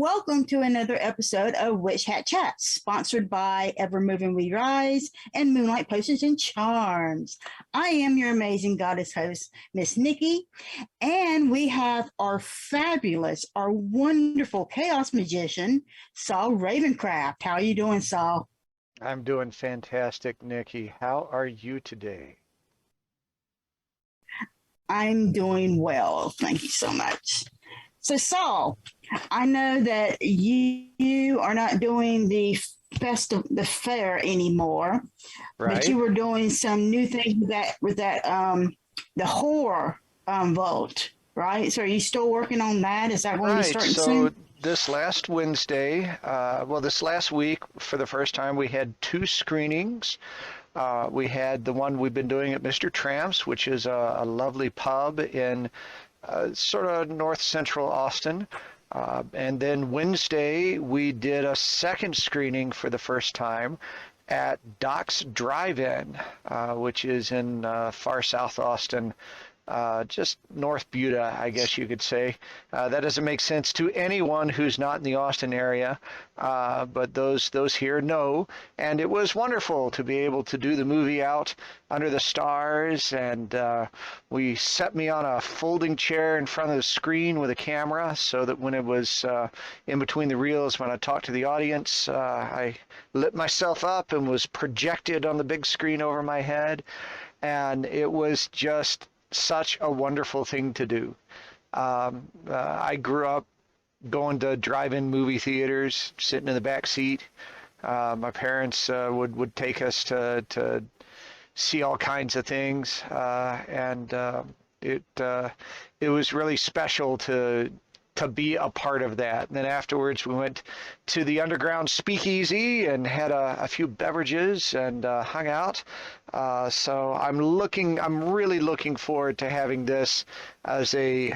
welcome to another episode of Witch Hat Chats, sponsored by Evermoving We Rise and Moonlight Potions and Charms. I am your amazing goddess host, Miss Nikki, and we have our fabulous, our wonderful chaos magician, Saul Ravencraft. How are you doing, Saul? I'm doing fantastic, Nikki. How are you today? I'm doing well. Thank you so much. So, Saul, I know that you are not doing the fair anymore, Right? but you were doing some new things with that the horror vault, right? So, are you still working on that? Is that going to be Right. starting So soon? this last Wednesday, this last week, for the first time, we had two screenings. We had the one we've been doing at Mr. Tramp's, which is a lovely pub in sort of north central Austin. And then Wednesday, we did a second screening for the first time at Doc's Drive-In, which is in far south Austin, just North Buda, I guess you could say. That doesn't make sense to anyone who's not in the Austin area, but those here know. And it was wonderful to be able to do the movie out under the stars, and we set me on a folding chair in front of the screen with a camera so that when it was in between the reels, when I talked to the audience, I lit myself up and was projected on the big screen over my head. And it was just such a wonderful thing to do. I grew up going to drive-in movie theaters, sitting in the back seat. My parents would take us to see all kinds of things, and it was really special to be a part of that. And then afterwards, we went to the underground speakeasy and had a few beverages and hung out. So I'm really looking forward to having this as a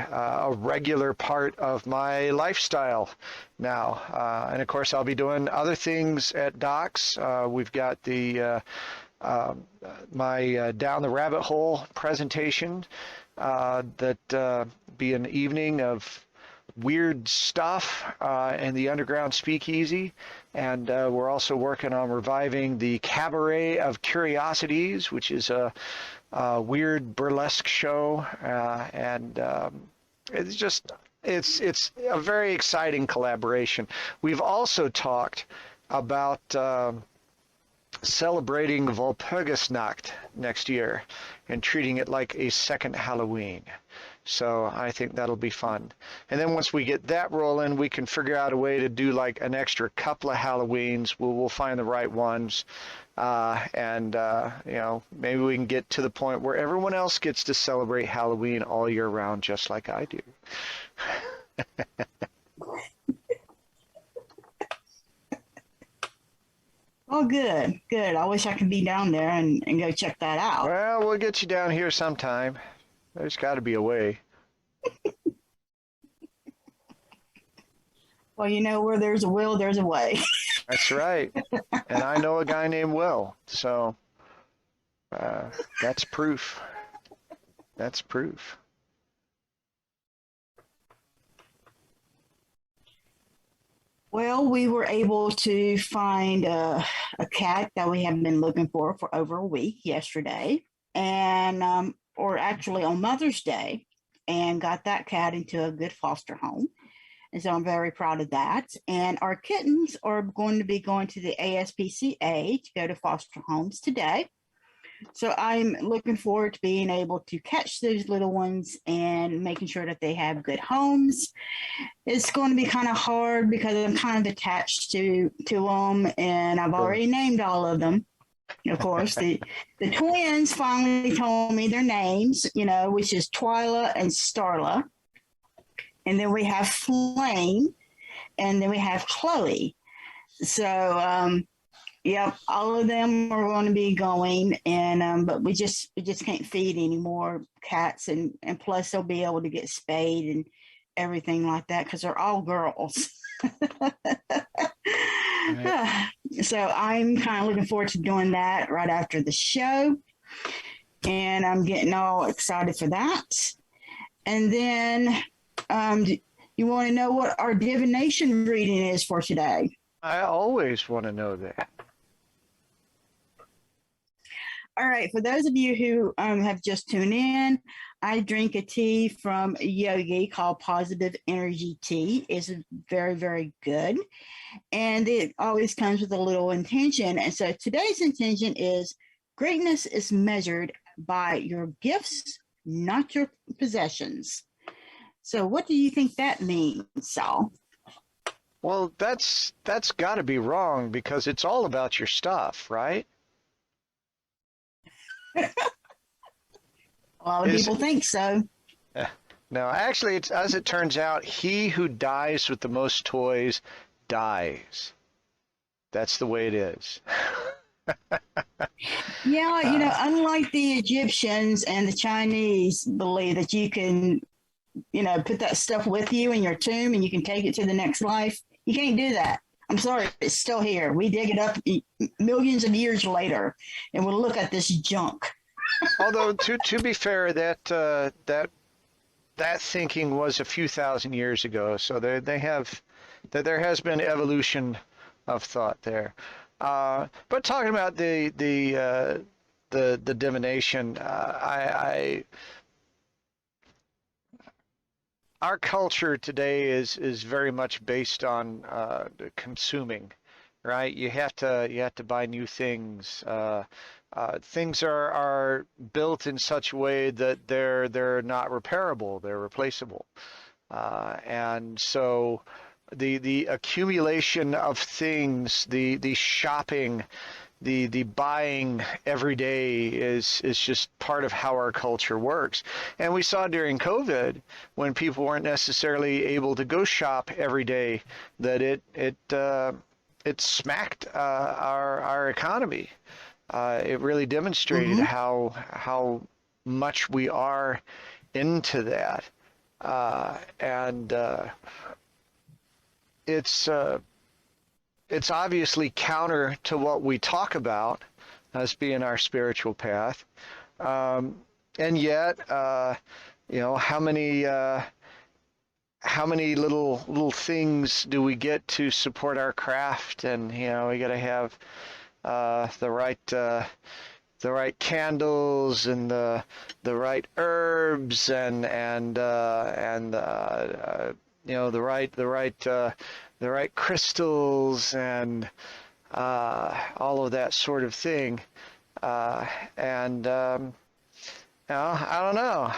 regular part of my lifestyle now. And of course, I'll be doing other things at Doc's. We've got the my Down the Rabbit Hole presentation that be an evening of weird stuff in the underground speakeasy, and we're also working on reviving the Cabaret of Curiosities, which is a weird burlesque show, and it's a very exciting collaboration. We've also talked about celebrating Walpurgisnacht next year and treating it like a second Halloween. So I think that'll be fun. And then once we get that rolling, we can figure out a way to do like an extra couple of Halloweens. We'll find the right ones. And maybe we can get to the point where everyone else gets to celebrate Halloween all year round, just like I do. Oh, good, good. I wish I could be down there and go check that out. Well, we'll get you down here sometime. There's got to be a way. Well, you know, where there's a will, there's a way. That's right. And I know a guy named Will, so that's proof. That's proof. Well, we were able to find a cat that we have been looking for over a week yesterday, and or actually on Mother's Day, and got that cat into a good foster home. And so I'm very proud of that. And our kittens are going to be going to the ASPCA to go to foster homes today. So I'm looking forward to being able to catch those little ones and making sure that they have good homes. It's going to be kind of hard because I'm kind of attached to them, and I've already named all of them. Of course, the twins finally told me their names, which is Twyla and Starla. And then we have Flame, and then we have Chloe. So, yep, all of them are going to be going, and but we just can't feed any more cats, and plus they'll be able to get spayed and everything like that because they're all girls. Right. So I'm kind of looking forward to doing that right after the show, and I'm getting all excited for that. And then You want to know what our divination reading is for today? I always want to know that. All right, for those of you who have just tuned in, I drink a tea from Yogi called Positive Energy Tea. It's very, very good. And it always comes with a little intention. And so today's intention is greatness is measured by your gifts, not your possessions. So what do you think that means, Saul? Well, that's got to be wrong because it's all about your stuff, right? A lot of people think so. No, actually, it's as it turns out, he who dies with the most toys dies. That's the way it is. Yeah, unlike the Egyptians and the Chinese believe that you can, put that stuff with you in your tomb and you can take it to the next life. You can't do that. I'm sorry, it's still here. We dig it up millions of years later and we'll look at this junk. Although, to be fair, that thinking was a few thousand years ago, so there has been evolution of thought there. But talking about the divination, our culture today is very much based on consuming, right? You have to buy new things. Things are built in such a way that they're not repairable, they're replaceable, and so the accumulation of things, the shopping, the buying every day is just part of how our culture works. And we saw during COVID, when people weren't necessarily able to go shop every day, that it smacked our economy. It really demonstrated how much we are into that, and it's obviously counter to what we talk about as being our spiritual path, and yet, how many little things do we get to support our craft? And we got to have the right candles and the right herbs and the right crystals and all of that sort of thing. And I don't know.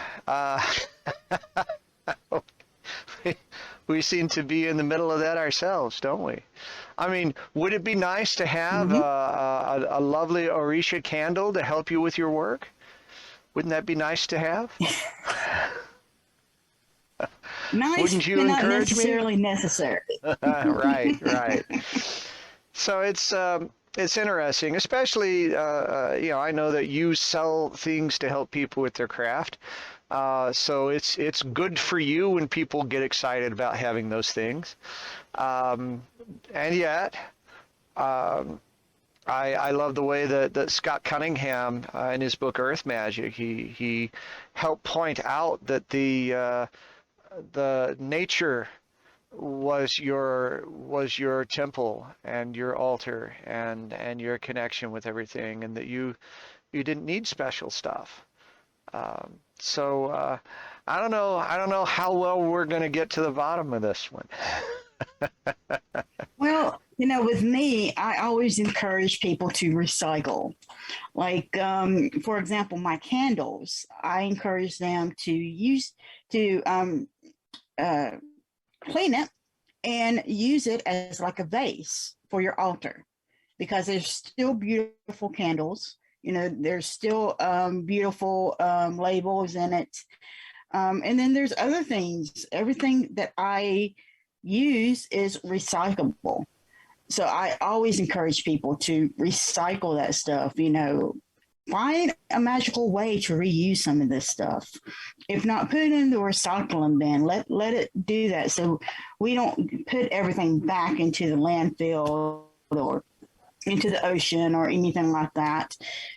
We seem to be in the middle of that ourselves, don't we? I mean, would it be nice to have a lovely Orisha candle to help you with your work? Wouldn't that be nice to have? Nice, wouldn't you but not encourage necessarily me? necessary. Right. So it's interesting, especially I know that you sell things to help people with their craft. So it's good for you when people get excited about having those things. And yet, I love the way that Scott Cunningham in his book Earth Magic, he helped point out that the nature was your temple and your altar and your connection with everything, and that you didn't need special stuff. So I don't know how well we're going to get to the bottom of this one. Well, with me, I always encourage people to recycle. Like, for example, my candles, I encourage them to clean it and use it as like a vase for your altar, because there's still beautiful candles. There's still beautiful labels in it. And then there's other things. Everything that I use is recyclable. So I always encourage people to recycle that stuff, find a magical way to reuse some of this stuff. If not, put it in the recycling bin. Let it do that, so we don't put everything back into the landfill or into the ocean or anything like that.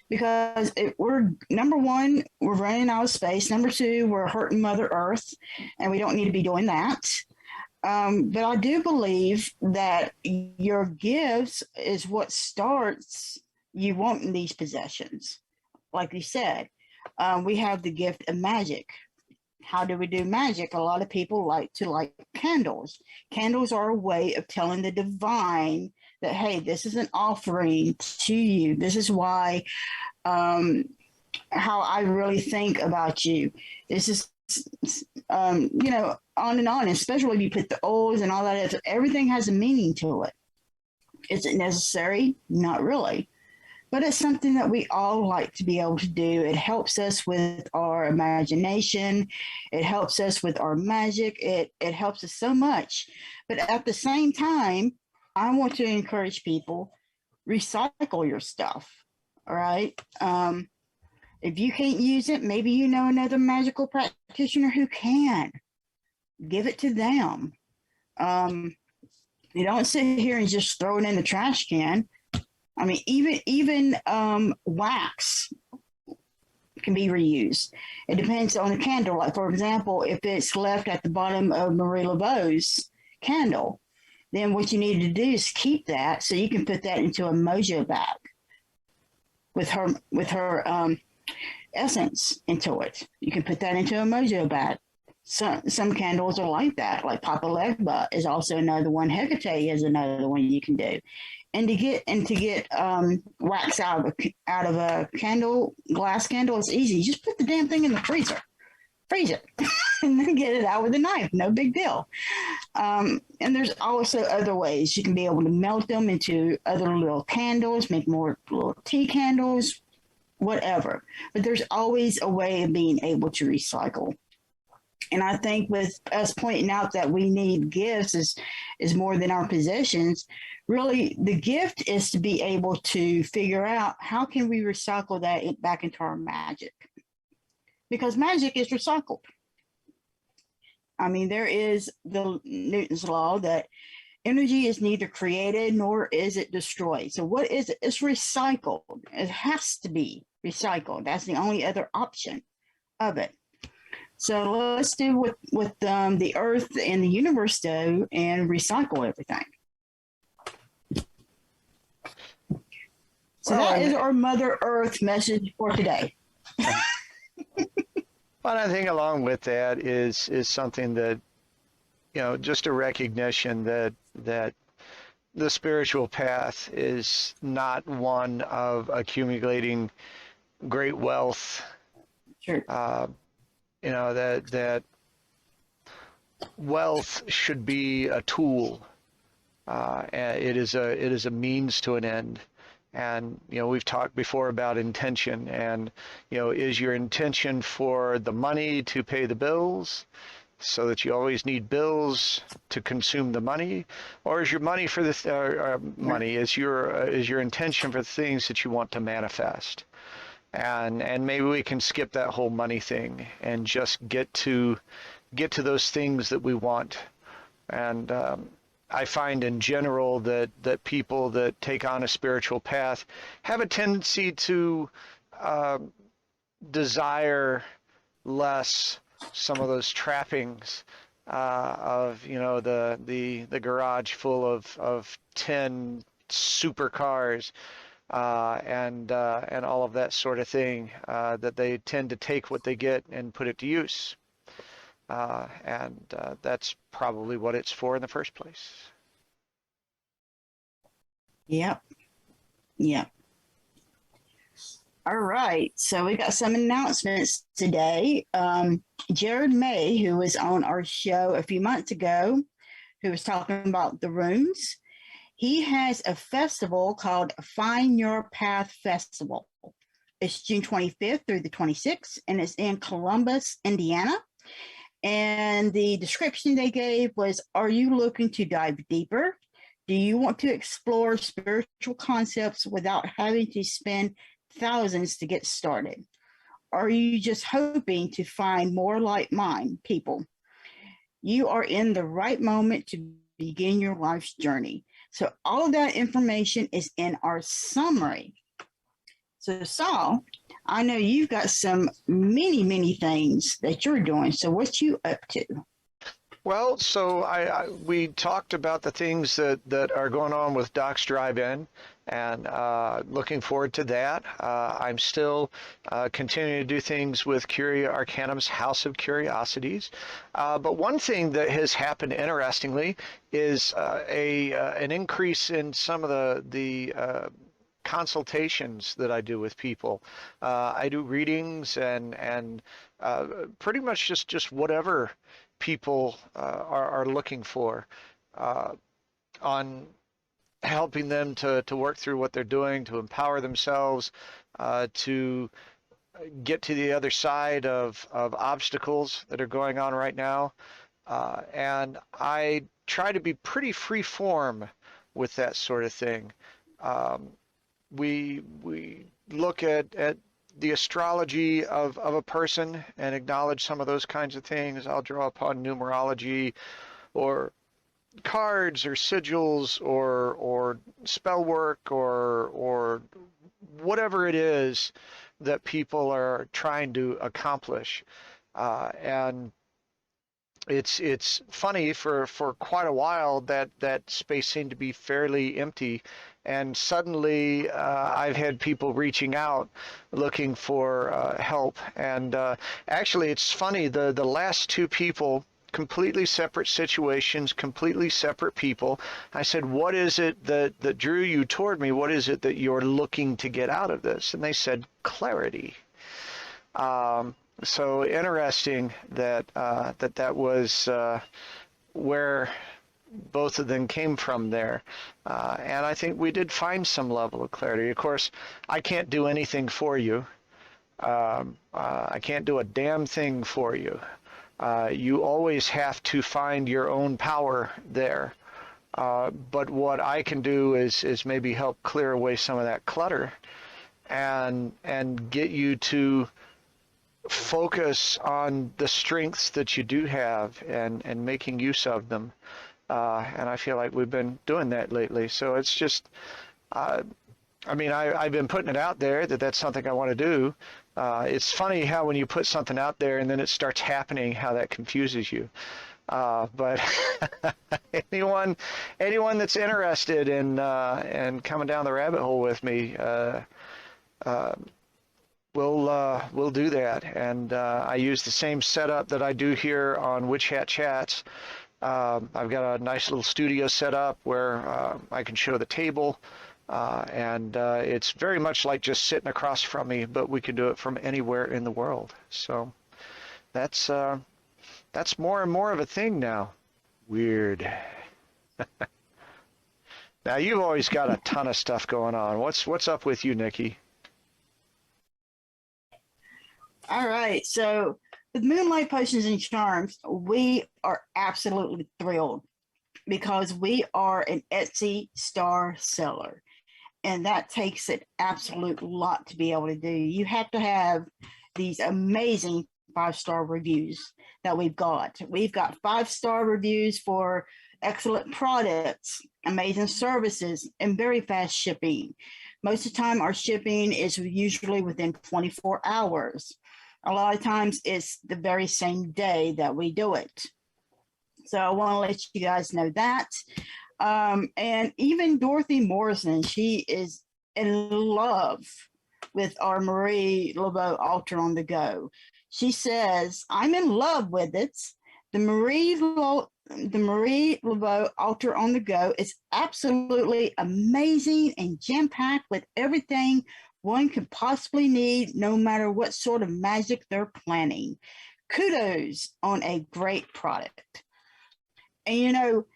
Because we're, number one, we're running out of space. Number two, we're hurting Mother Earth, and we don't need to be doing that. But I do believe that your gifts is what starts you wanting these possessions. Like you said, we have the gift of magic. How do we do magic? A lot of people like to light candles. Candles are a way of telling the divine that, hey, this is an offering to you. This is why, how I really think about you. This is, on and on, especially if you put the oils and all that. Everything has a meaning to it. Is it necessary? Not really. But it's something that we all like to be able to do. It helps us with our imagination. It helps us with our magic. It helps us so much. But at the same time, I want to encourage people, recycle your stuff. All right. If you can't use it, maybe you know another magical practitioner who can. Give it to them. You don't sit here and just throw it in the trash can. I mean, even wax can be reused. It depends on the candle. Like, for example, if it's left at the bottom of Marie Laveau's candle, then what you need to do is keep that so you can put that into a mojo bag with her essence into it. You can put that into a mojo bag. Some candles are like that. Like Papa Legba is also another one. Hecate is another one you can do. And to get wax out of a candle, glass candle, it's easy. Just put the damn thing in the freezer, freeze it, and then get it out with a knife. No big deal. And there's also other ways you can be able to melt them into other little candles, make more little tea candles, whatever. But there's always a way of being able to recycle. And I think with us pointing out that we need gifts is more than our possessions. Really, the gift is to be able to figure out how can we recycle that back into our magic. Because magic is recycled. I mean, there is the Newton's law that energy is neither created nor is it destroyed. So what is it? It's recycled. It has to be recycled. That's the only other option of it. So let's do what the earth and the universe do and recycle everything. So that is our Mother Earth message for today. Well, I think along with that is something that, just a recognition that the spiritual path is not one of accumulating great wealth. Sure. That wealth should be a tool. It is a means to an end. And, we've talked before about intention and, is your intention for the money to pay the bills so that you always need bills to consume the money, or is your money for the money is your intention for the things that you want to manifest? And maybe we can skip that whole money thing and just get to those things that we want. And I find in general that people that take on a spiritual path have a tendency to desire less some of those trappings of the garage full of 10 supercars and all of that sort of thing, that they tend to take what they get and put it to use. And that's probably what it's for in the first place. Yep. All right. So we got some announcements today. Jared May, who was on our show a few months ago, who was talking about the rooms, he has a festival called Find Your Path Festival. It's June 25th through the 26th, and it's in Columbus, Indiana. And the description they gave was, are you looking to dive deeper? Do you want to explore spiritual concepts without having to spend thousands to get started? Are you just hoping to find more like-minded people? You are in the right moment to begin your life's journey. So all of that information is in our summary. So Saul, I know you've got some many things that you're doing. So what you up to? Well, so we talked about the things that are going on with Doc's Drive-In, and looking forward to that. I'm still continuing to do things with Curia Arcanum's House of Curiosities. But one thing that has happened interestingly is an increase in some of the consultations that I do with people. I do readings and pretty much just whatever people are looking for on helping them to work through what they're doing, to empower themselves, to get to the other side of obstacles that are going on right now. And I try to be pretty free form with that sort of thing. We look at the astrology of a person and acknowledge some of those kinds of things. I'll draw upon numerology or cards or sigils or spell work or whatever it is that people are trying to accomplish. And it's funny, for quite a while that space seemed to be fairly empty, and suddenly I've had people reaching out looking for help. And actually, it's funny, the last two people, completely separate situations, completely separate people. I said, what is it that drew you toward me? What is it that you're looking to get out of this? And they said, clarity. So interesting that that was where both of them came from there. And I think we did find some level of clarity. Of course, I can't do anything for you. I can't do a damn thing for you. You always have to find your own power there. But what I can do is maybe help clear away some of that clutter and get you to focus on the strengths that you do have and making use of them. And I feel like we've been doing that lately. So it's just, I mean, I've been putting it out there that that's something I want to do. It's funny how when you put something out there and then it starts happening, how that confuses you. But anyone that's interested in coming down the rabbit hole with me, we'll do that. And I use the same setup that I do here on Witch Hat Chats. I've got a nice little studio set up where I can show the table. And it's very much like just sitting across from me, but we can do it from anywhere in the world. So that's more and more of a thing now. Weird. Now you've always got a ton of stuff going on. What's up with you, Nikki? All right. So with Moonlight Potions and Charms, we are absolutely thrilled because we are an Etsy star seller. And that takes an absolute lot to be able to do. You have to have these amazing 5-star reviews that we've got. We've got 5-star reviews for excellent products, amazing services, and very fast shipping. Most of the time, our shipping is usually within 24 hours. A lot of times, it's the very same day that we do it. So I want to let you guys know that. And even Dorothy Morrison, she is in love with our Marie Laveau Altar on the Go. She says, I'm in love with it. The Marie Laveau Altar on the Go is absolutely amazing and jam-packed with everything one could possibly need, no matter what sort of magic they're planning. Kudos on a great product. And you know,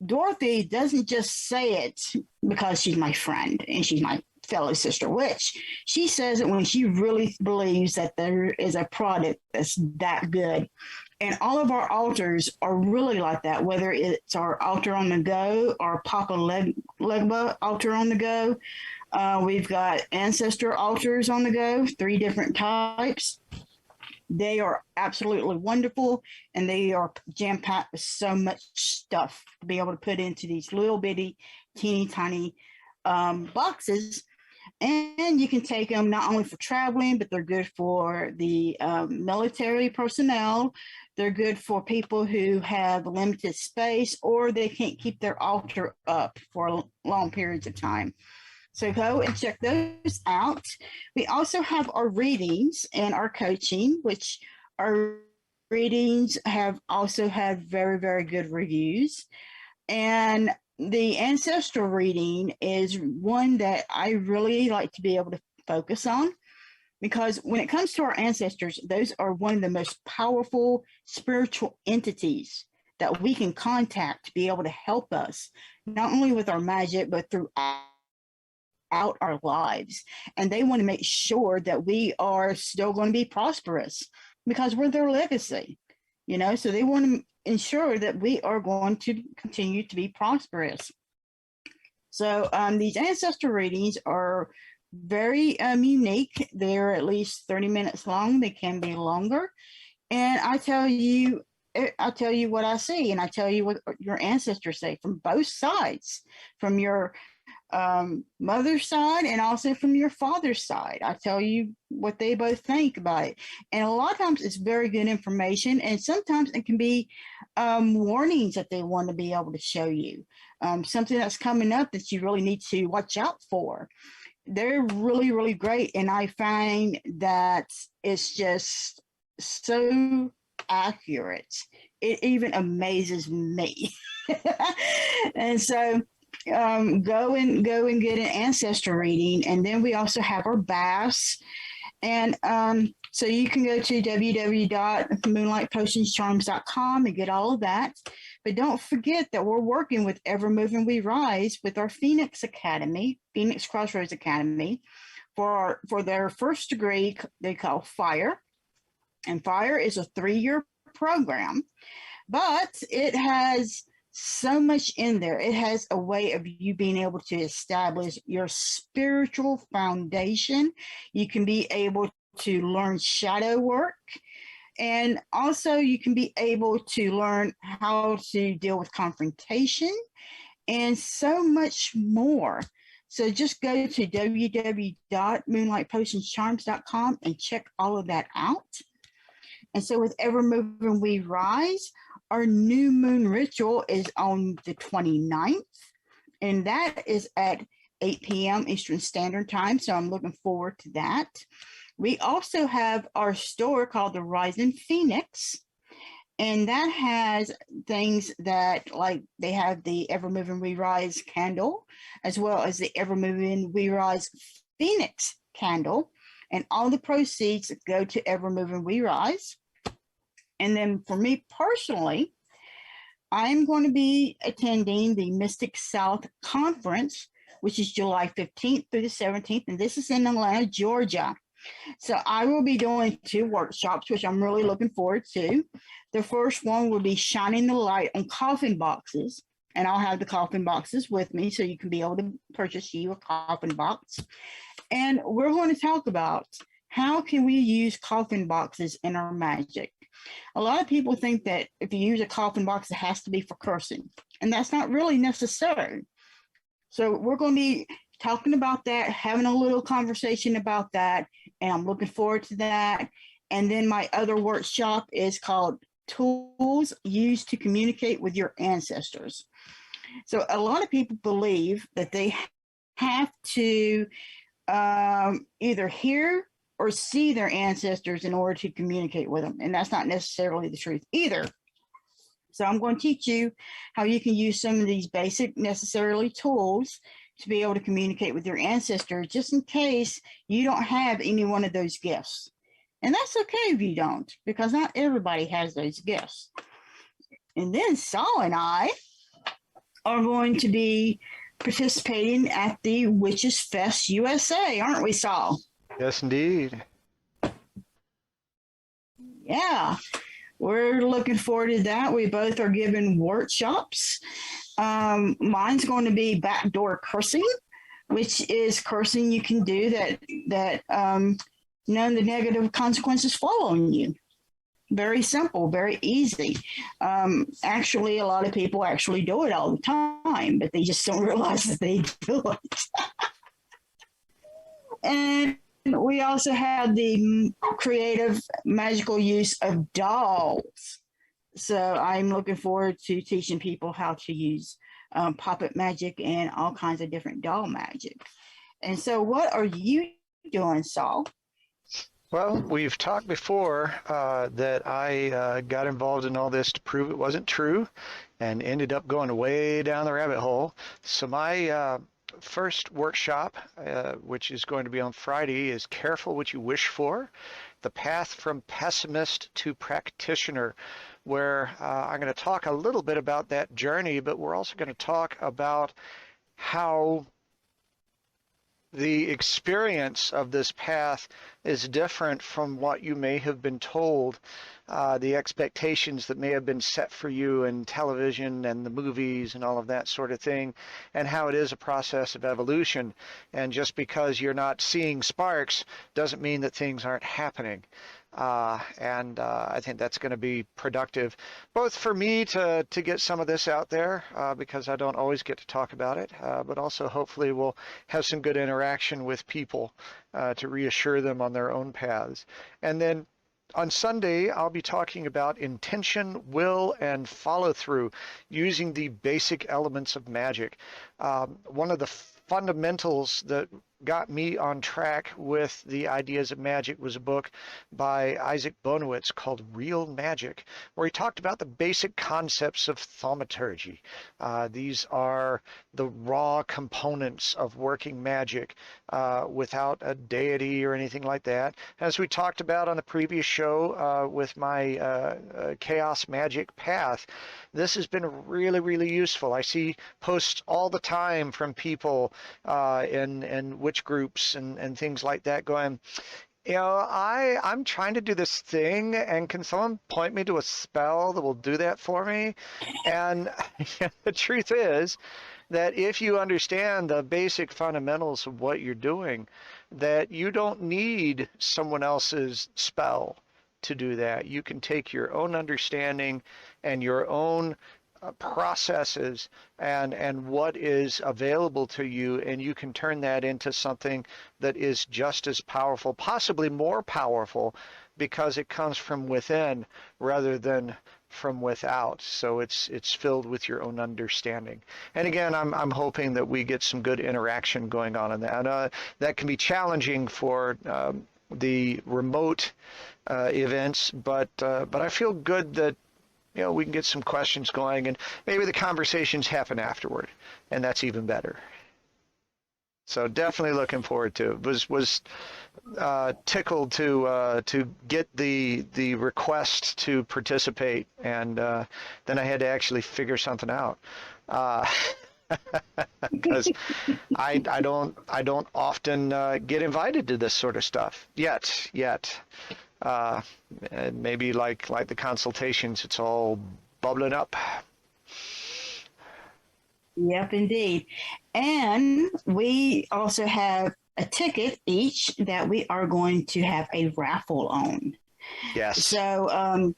Dorothy doesn't just say it because she's my friend and she's my fellow sister witch. She says it when she really believes that there is a product that's that good. And all of our altars are really like that, whether it's our altar on the go or Papa Legba altar on the go. We've got ancestor altars on the go, 3 different types. They are absolutely wonderful, and they are jam-packed with so much stuff to be able to put into these little bitty, teeny tiny boxes. And you can take them not only for traveling, but they're good for the military personnel. They're good for people who have limited space or they can't keep their altar up for long periods of time. So go and check those out. We also have our readings and our coaching, which our readings have also had very, very good reviews. And the ancestral reading is one that I really like to be able to focus on, because when it comes to our ancestors, those are one of the most powerful spiritual entities that we can contact to be able to help us, not only with our magic, but throughout our lives. And they want to make sure that we are still going to be prosperous because we're their legacy, so they want to ensure that we are going to continue to be prosperous. So these ancestor readings are very unique. They're at least 30 minutes long. They can be longer. And I tell you what I see, and I tell you what your ancestors say from both sides, from your mother's side and also from your father's side. I tell you what they both think about it. And a lot of times it's very good information, and sometimes it can be warnings that they want to be able to show you, something that's coming up that you really need to watch out for. They're really, really great. And I find that it's just so accurate. It even amazes me. And so go and get an ancestor reading. And then we also have our baths. And so you can go to www.moonlightpotionscharms.com and get all of that. But don't forget that we're working with Evermoving We Rise with our Phoenix Crossroads Academy, for their first degree they call Fire. And Fire is a 3-year program, but it has so much in there. It has a way of you being able to establish your spiritual foundation. You can be able to learn shadow work. And also you can be able to learn how to deal with confrontation and so much more. So just go to www.moonlightpotionscharms.com and check all of that out. And so with Evermoving We Rise, our new moon ritual is on the 29th, and that is at 8 p.m. Eastern Standard Time. So I'm looking forward to that. We also have our store called the Rising Phoenix, and that has things that, like, they have the Evermoving We Rise candle, as well as the Evermoving We Rise Phoenix candle, and all the proceeds go to Evermoving We Rise. And then for me personally, I'm going to be attending the Mystic South Conference, which is July 15th through the 17th, and this is in Atlanta, Georgia. So I will be doing 2 workshops, which I'm really looking forward to. The first one will be shining the light on coffin boxes, and I'll have the coffin boxes with me so you can be able to purchase you a coffin box. And we're going to talk about how can we use coffin boxes in our magic. A lot of people think that if you use a coffin box, it has to be for cursing, and that's not really necessary. So we're going to be talking about that, having a little conversation about that, and I'm looking forward to that. And then my other workshop is called Tools Used to Communicate with Your Ancestors. So a lot of people believe that they have to either hear or see their ancestors in order to communicate with them, and that's not necessarily the truth either. So I'm going to teach you how you can use some of these basic necessarily tools to be able to communicate with your ancestors, just in case you don't have any one of those gifts. And that's okay if you don't, because not everybody has those gifts. And then Saul and I are going to be participating at the Witchsfest USA, aren't we, Saul? Yes, indeed. Yeah, we're looking forward to that. We both are giving workshops. Mine's going to be backdoor cursing, which is cursing you can do that none of the negative consequences fall on you. Very simple, very easy. Actually, a lot of people actually do it all the time, but they just don't realize that they do it. And we also have the creative magical use of dolls. So I'm looking forward to teaching people how to use puppet magic and all kinds of different doll magic. And so, what are you doing, Saul? Well, we've talked before that I got involved in all this to prove it wasn't true and ended up going way down the rabbit hole. So my first workshop, which is going to be on Friday, is Careful What You Wish For, The Path from Pessimist to Practitioner, where I'm going to talk a little bit about that journey, but we're also going to talk about how the experience of this path is different from what you may have been told, the expectations that may have been set for you in television and the movies and all of that sort of thing, and how it is a process of evolution. And just because you're not seeing sparks doesn't mean that things aren't happening. I think that's going to be productive, both for me to get some of this out there because I don't always get to talk about it, but also hopefully we'll have some good interaction with people to reassure them on their own paths. And then on Sunday, I'll be talking about intention, will, and follow through using the basic elements of magic. One of the fundamentals that got me on track with the ideas of magic was a book by Isaac Bonowitz called Real Magic, where he talked about the basic concepts of thaumaturgy. These are the raw components of working magic without a deity or anything like that. As we talked about on the previous show with my chaos magic path, this has been really, really useful. I see posts all the time from people in witch groups and things like that going, I'm trying to do this thing, and can someone point me to a spell that will do that for me? And the truth is that if you understand the basic fundamentals of what you're doing, that you don't need someone else's spell to do that. You can take your own understanding and your own processes and what is available to you, and you can turn that into something that is just as powerful, possibly more powerful, because it comes from within rather than from without. So it's filled with your own understanding. And again, I'm hoping that we get some good interaction going on in that. That can be challenging for the remote events, but I feel good that we can get some questions going, and maybe the conversations happen afterward, and that's even better. So definitely looking forward to it. Was tickled to get the request to participate, and then I had to actually figure something out. Because I don't often get invited to this sort of stuff yet. Maybe like the consultations, it's all bubbling up. Yep, indeed. And we also have a ticket each that we are going to have a raffle on. Yes. So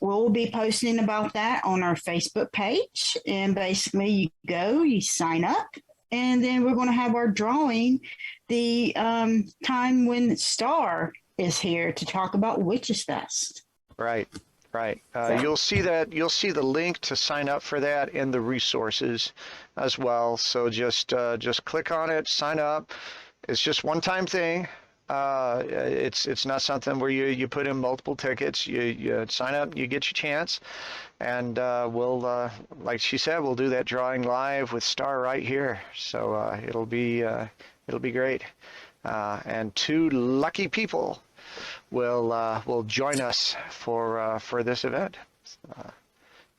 we'll be posting about that on our Facebook page. And basically, you go, you sign up, and then we're going to have our drawing the time when Star is here to talk about Witchsfest. Right. You'll see the link to sign up for that in the resources as well. So just click on it, sign up. It's just one-time thing. It's not something where you put in multiple tickets. You sign up, you get your chance, and we'll like she said, we'll do that drawing live with Star right here. So it'll be great. And 2 lucky people will join us for this event,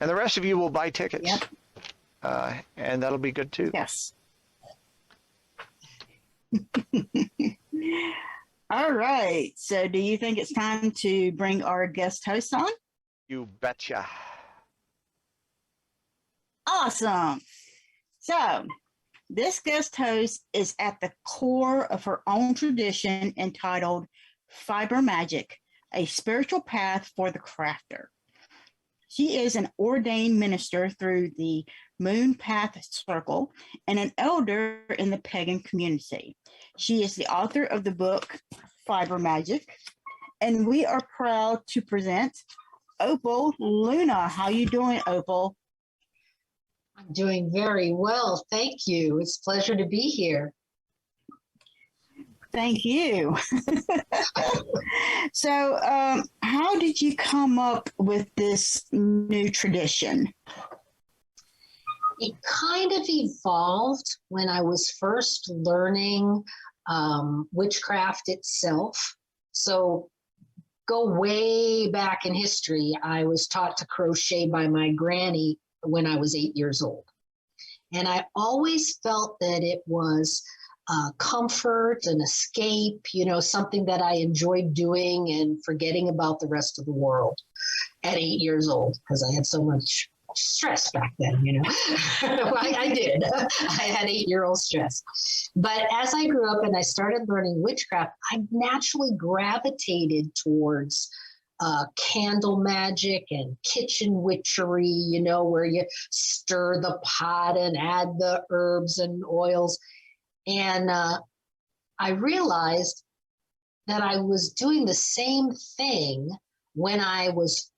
and the rest of you will buy tickets. Yep. And that'll be good too. Yes. All right. So, do you think it's time to bring our guest host on? You betcha. Awesome. So, this guest host is at the core of her own tradition entitled Fiber Magick, a spiritual path for the crafter. She is an ordained minister through the Moon Path Circle and an elder in the Pagan community. She is the author of the book Fiber Magick, and we are proud to present Opal Luna. How you doing, Opal? I'm doing very well. Thank you. It's a pleasure to be here. Thank you. So, how did you come up with this new tradition? It kind of evolved when I was first learning witchcraft itself. So, go way back in history. I was taught to crochet by my granny when I was 8 years old. And I always felt that it was comfort and escape, something that I enjoyed doing and forgetting about the rest of the world at 8 years old, because I had so much stress back then, I did. I had 8-year-old stress. But as I grew up and I started learning witchcraft, I naturally gravitated towards candle magic and kitchen witchery, where you stir the pot and add the herbs and oils. And I realized that I was doing the same thing when I was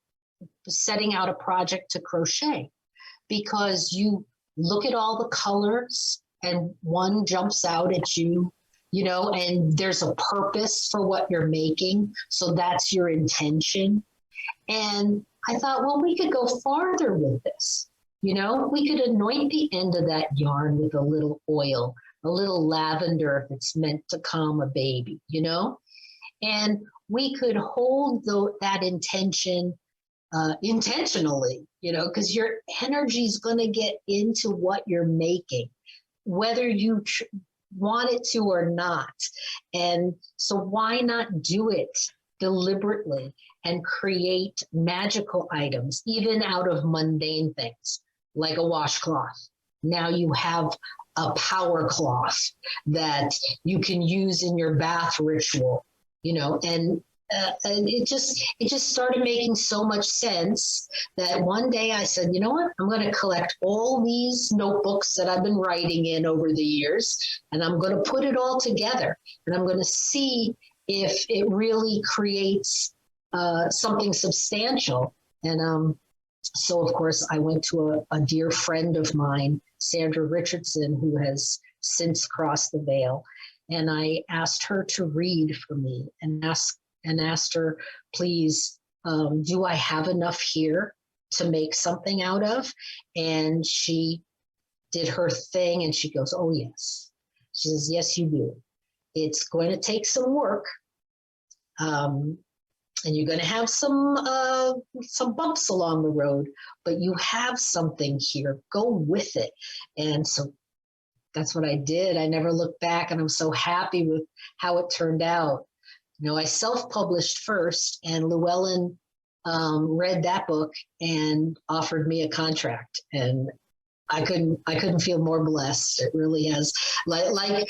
setting out a project to crochet, because you look at all the colors and one jumps out at you, and there's a purpose for what you're making. So that's your intention. And I thought, well, we could go farther with this. We could anoint the end of that yarn with a little oil, a little lavender if it's meant to calm a baby, and we could hold that intention intentionally, because your energy is going to get into what you're making, whether you want it to or not. And so why not do it deliberately and create magical items, even out of mundane things like a washcloth? Now you have a power cloth that you can use in your bath ritual, and it just started making so much sense that one day I said, you know what, I'm going to collect all these notebooks that I've been writing in over the years, and I'm going to put it all together, and I'm going to see if it really creates something substantial. And so, of course, I went to a dear friend of mine, Sandra Richardson, who has since crossed the veil, and I asked her to read for me and asked her, please, do I have enough here to make something out of? And she did her thing and she goes, oh, yes. She says, yes, you do. It's going to take some work. And you're going to have some bumps along the road, but you have something here. Go with it. And so that's what I did. I never looked back, and I'm so happy with how it turned out. I self-published first, and Llewellyn read that book and offered me a contract, and I couldn't feel more blessed. It really has, like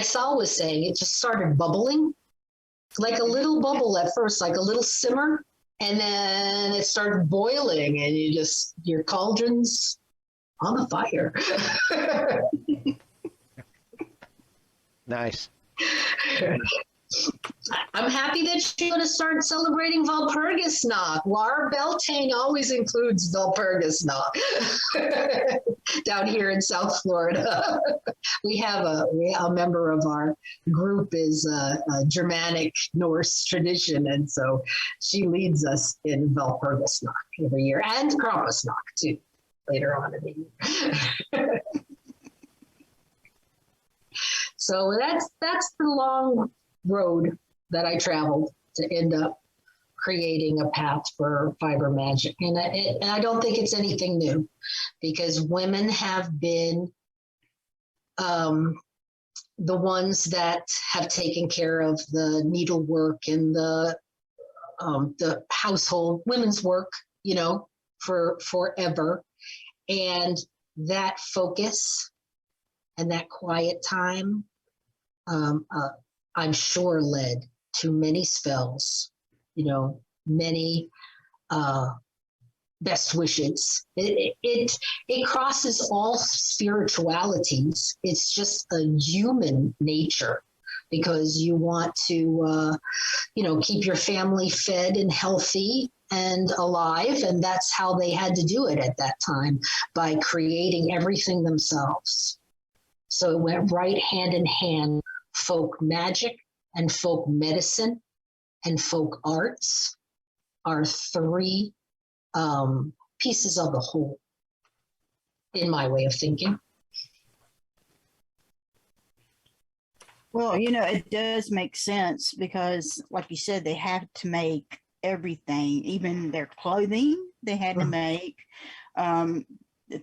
Saul was saying, it just started bubbling, like a little bubble at first, like a little simmer, and then it started boiling, and your cauldron's on the fire. Nice. I'm happy that you're going to start celebrating Walpurgisnacht. Our Beltane always includes Walpurgisnacht down here in South Florida. We have a member of our group is a Germanic Norse tradition, and so she leads us in Walpurgisnacht every year, and Krampusnacht too later on in the year. So that's the long road that I traveled to end up creating a path for Fiber Magick. And I don't think it's anything new, because women have been the ones that have taken care of the needlework and the household women's work, for forever. And that focus and that quiet time, I'm sure led to many spells, many best wishes. It crosses all spiritualities. It's just a human nature, because you want to, keep your family fed and healthy, and alive, and that's how they had to do it at that time, by creating everything themselves. So it went right hand in hand. Folk magic and folk medicine and folk arts are three pieces of the whole, in my way of thinking. Well, it does make sense because, like you said, they have to make everything, even their clothing, they had to make the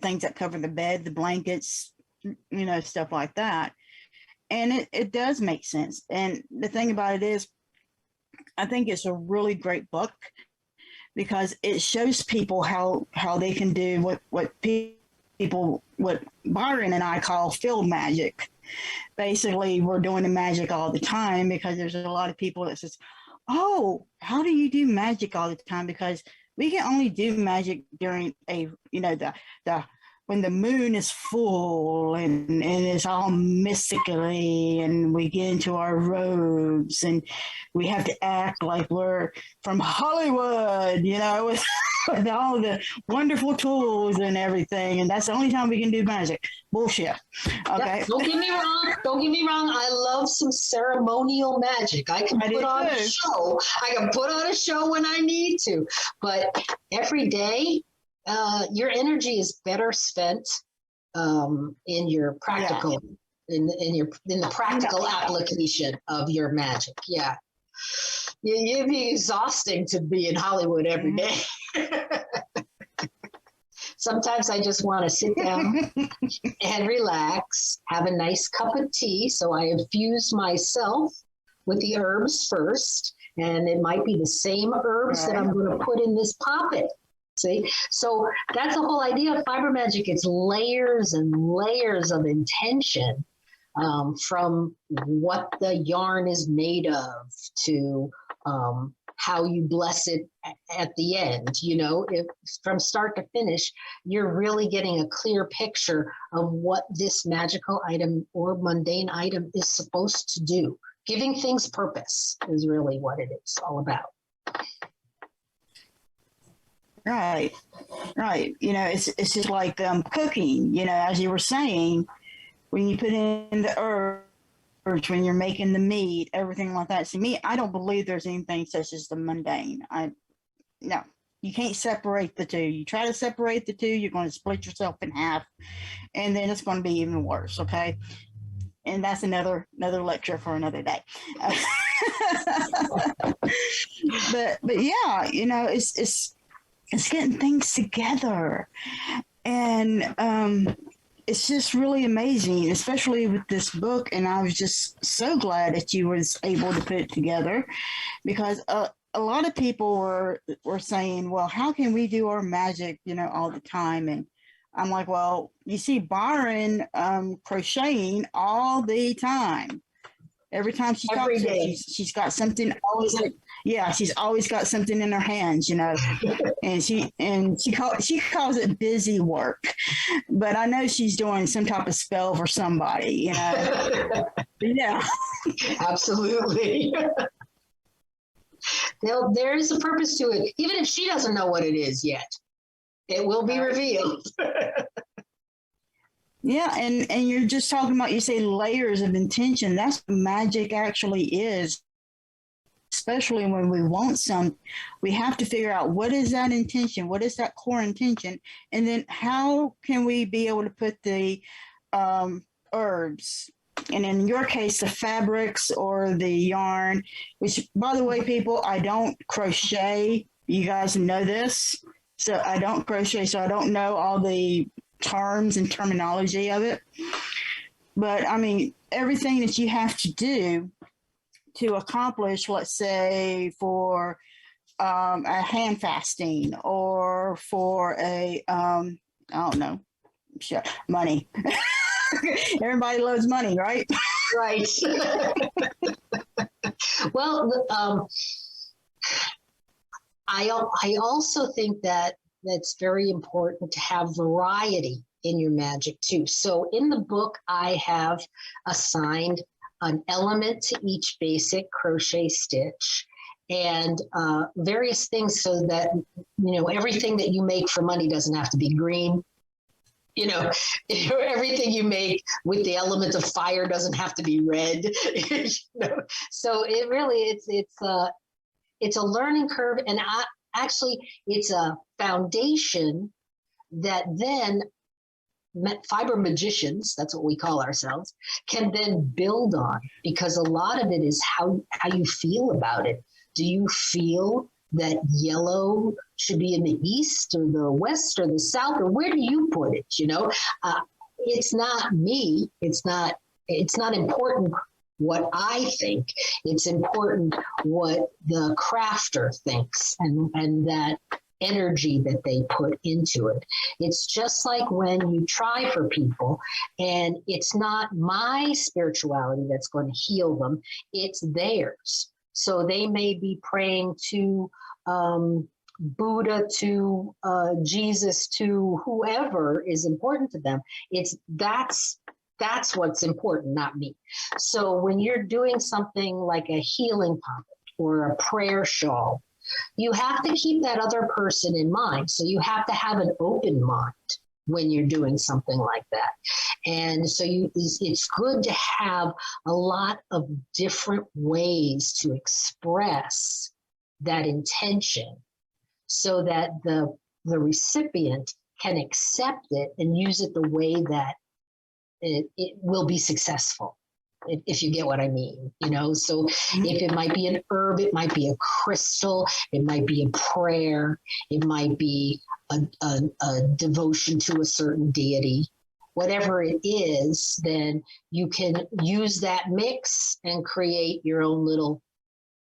things that cover the bed, the blankets, stuff like that. And it does make sense. And the thing about it is, I think it's a really great book because it shows people how they can do what Byron and I call field magic. Basically, we're doing the magic all the time because there's a lot of people that says, "Oh, how do you do magic all the time?" Because we can only do magic during the when the moon is full and it's all mystically, and we get into our robes and we have to act like we're from Hollywood, with all the wonderful tools and everything. And that's the only time we can do magic. Bullshit. Okay. Yep. Don't get me wrong. I love some ceremonial magic. I can put on a show. I can put on a show when I need to. But every day, your energy is better spent in your practical, in the practical application of your magic. Yeah, it'd be exhausting to be in Hollywood every day. Sometimes I just want to sit down and relax, have a nice cup of tea. So I infuse myself with the herbs first, and it might be the same herbs that I'm going to put in this poppet. See, so that's the whole idea of Fiber Magick. It's layers and layers of intention, from what the yarn is made of to how you bless it at the end. If from start to finish, you're really getting a clear picture of what this magical item or mundane item is supposed to do. Giving things purpose is really what it is all about. Right. It's just like cooking, as you were saying, when you put in the herbs, when you're making the meat, everything like that. See, me, I don't believe there's anything such as the mundane. No, you can't separate the two. You try to separate the two, you're going to split yourself in half, and then it's going to be even worse. Okay. And that's another lecture for another day. but yeah, it's getting things together, and it's just really amazing, especially with this book. And I was just so glad that you was able to put it together, because a lot of people were saying, well, how can we do our magic all the time? And I'm like, well, you see Byron crocheting all the time. Every time she talks, she's got something always. She's always got something in her hands, and she calls it busy work, but I know she's doing some type of spell for somebody, Yeah, absolutely. There's a purpose to it, even if she doesn't know what it is yet. It will be revealed. Yeah, and you're just talking about, you say layers of intention. That's what magic actually is. Especially when we want some, we have to figure out what is that intention, what is that core intention, and then how can we be able to put the herbs, and in your case, the fabrics or the yarn, which, by the way, people, I don't crochet. You guys know this. So I don't crochet, so I don't know all the terms and terminology of it. But I mean, everything that you have to do to accomplish, let's say, for a hand fasting, or for a, I don't know, money. Everybody loves money, right? Right. Well, I also think that that's very important to have variety in your magic too. So in the book, I have assigned an element to each basic crochet stitch, and various things, so that, everything that you make for money doesn't have to be green. Everything you make with the element of fire doesn't have to be red. So it really, it's a learning curve, and actually it's a foundation that then fiber magicians, that's what we call ourselves, can then build on, because a lot of it is how you feel about it. Do you feel that yellow should be in the east or the west or the south, or where do you put it? It's not me. It's not important what I think. It's important what the crafter thinks, and that energy that they put into it. It's just like when you try for people, and it's not my spirituality that's going to heal them, it's theirs. So they may be praying to Buddha, to Jesus, to whoever is important to them. That's what's important, not me. So when you're doing something like a healing puppet or a prayer shawl, you have to keep that other person in mind. So you have to have an open mind when you're doing something like that. And so it's good to have a lot of different ways to express that intention, so that the recipient can accept it and use it the way that it will be successful, if you get what I mean. So if it might be an herb, it might be a crystal, it might be a prayer, it might be a devotion to a certain deity, whatever it is, then you can use that mix and create your own little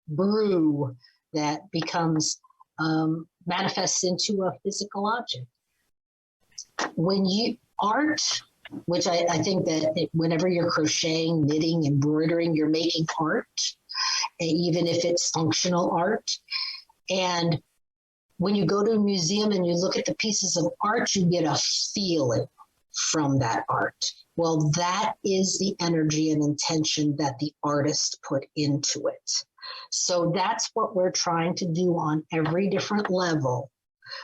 brew that becomes manifests into a physical object. When you art, which I think that whenever you're crocheting, knitting, embroidering, you're making art, even if it's functional art. And when you go to a museum and you look at the pieces of art, you get a feeling from that art. Well, that is the energy and intention that the artist put into it. So that's what we're trying to do on every different level,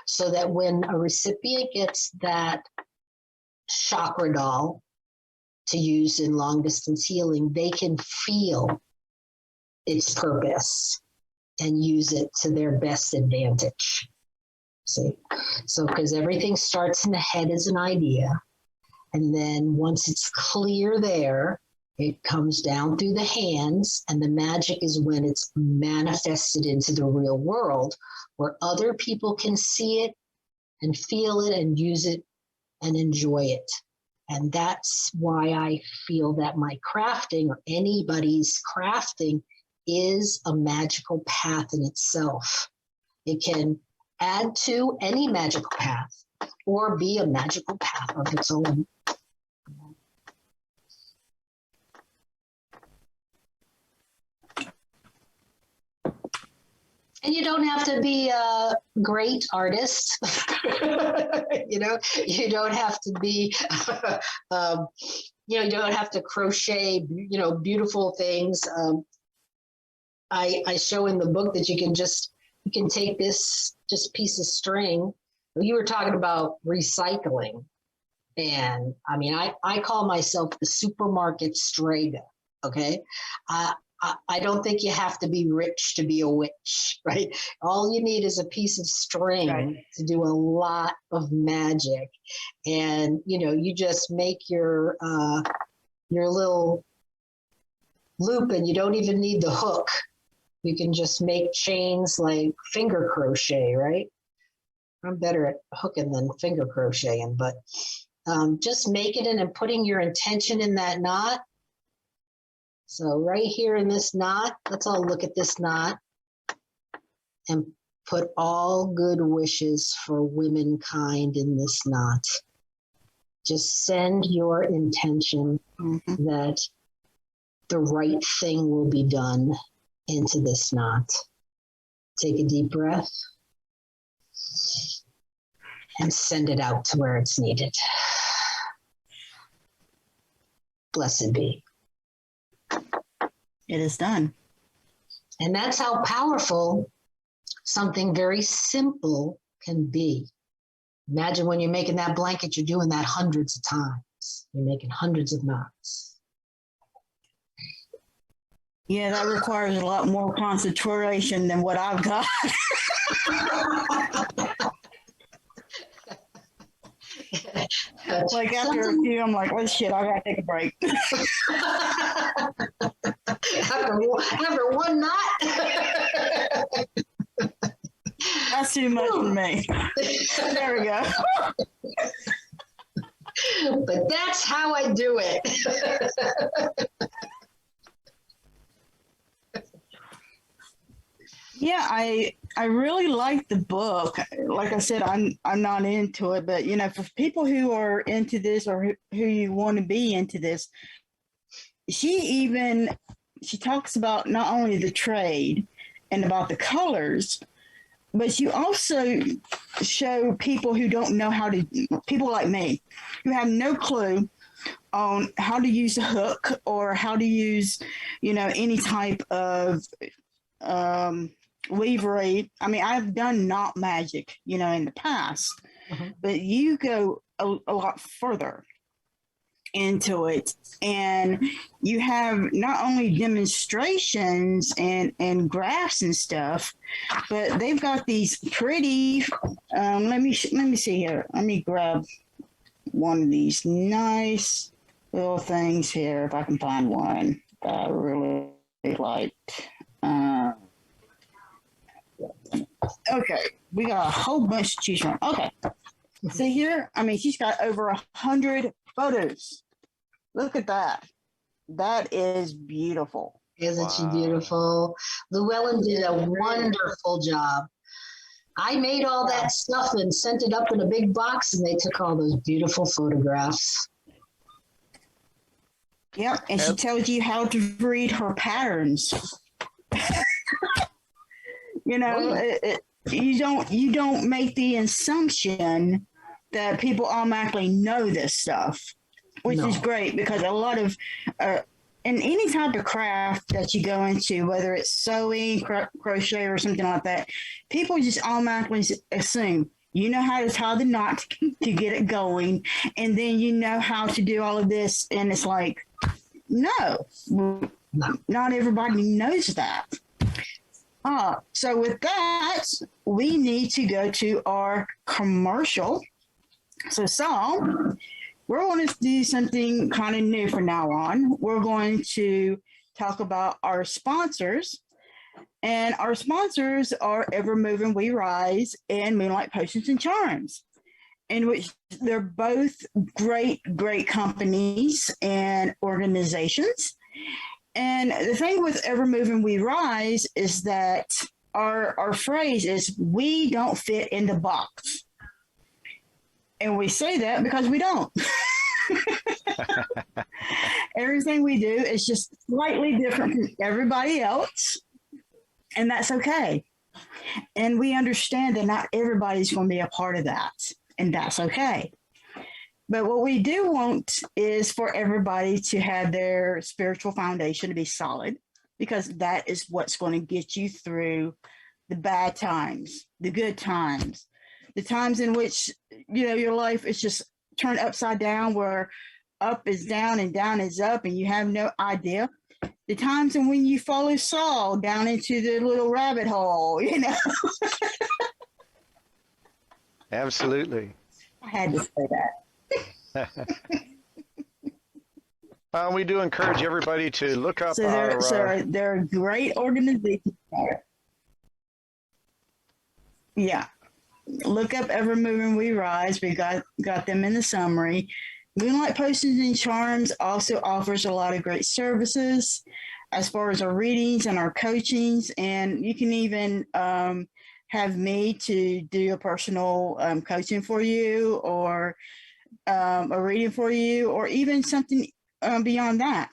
so that when a recipient gets that chakra doll to use in long distance healing, they can feel its purpose and use it to their best advantage. See? So, because everything starts in the head as an idea, and then once it's clear there, it comes down through the hands, and the magic is when it's manifested into the real world, where other people can see it and feel it and use it and enjoy it. And that's why I feel that my crafting, or anybody's crafting, is a magical path in itself. It can add to any magical path or be a magical path of its own. And you don't have to be a great artist. You don't have to be, you don't have to crochet, beautiful things. I show in the book that you can take this just piece of string. You were talking about recycling. And I mean, I call myself the supermarket Strega. Okay. I don't think you have to be rich to be a witch, right? All you need is a piece of string to do a lot of magic. And, you just make your little loop, and you don't even need the hook. You can just make chains like finger crochet, right? I'm better at hooking than finger crocheting, but just making it and putting your intention in that knot. So right here in this knot, let's all look at this knot and put all good wishes for womankind in this knot. Just send your intention that the right thing will be done into this knot. Take a deep breath and send it out to where it's needed. Blessed be. It is done. And that's how powerful something very simple can be. Imagine when you're making that blanket, you're doing that hundreds of times. You're making hundreds of knots. Yeah, that requires a lot more concentration than what I've got. Like after a few, I'm like, oh shit, I gotta take a break. after one knot. That's too much for me. There we go. But that's how I do it. Yeah, I really like the book. Like I said, I'm not into it, but you know, for people who are into this or who you want to be into this, she talks about not only the trade and about the colors, but you also show people who don't know people like me, who have no clue on how to use a hook or how to use, you know, any type of weavery. I mean, I've done knot magic, you know, in the past, but you go a lot further into it, and you have not only demonstrations and graphs and stuff, but they've got these pretty let me see here, let me grab one of these nice little things here if I can find one that I really liked. Okay, we got a whole bunch to choose from. Okay, see here, I mean, she's got over 100 photos. Look at that. That is beautiful. Isn't she beautiful? Llewellyn did a wonderful job. I made all that stuff and sent it up in a big box, and they took all those beautiful photographs. Yep, and she tells you how to read her patterns. You know, you don't make the assumption that people automatically know this stuff, which is great, because a lot of in any type of craft that you go into, whether it's sewing, crochet, or something like that, people just automatically assume you know how to tie the knot to get it going, and then you know how to do all of this, and it's like, no, not everybody knows that. So with that, we need to go to our commercial. So Saul, we're going to do something kind of new from now on. We're going to talk about our sponsors. And our sponsors are Evermoving We Rise and Moonlight Potions and Charms, in which they're both great, great companies and organizations. And the thing with Evermoving We Rise is that our phrase is, we don't fit in the box. And we say that because we don't. Everything we do is just slightly different from everybody else. And that's okay. And we understand that not everybody's going to be a part of that. And that's okay. But what we do want is for everybody to have their spiritual foundation to be solid, because that is what's going to get you through the bad times, the good times, the times in which, you know, your life is just turned upside down, where up is down and down is up, and you have no idea. The times in when you follow Saul down into the little rabbit hole, you know. Absolutely. I had to say that. We do encourage everybody to look up they're a great organization. Yeah. Look up Evermoving We Rise. We got them in the summary. Moonlight Potions and Charms also offers a lot of great services as far as our readings and our coachings. And you can even have me to do a personal coaching for you, or a reading for you, or even something beyond that.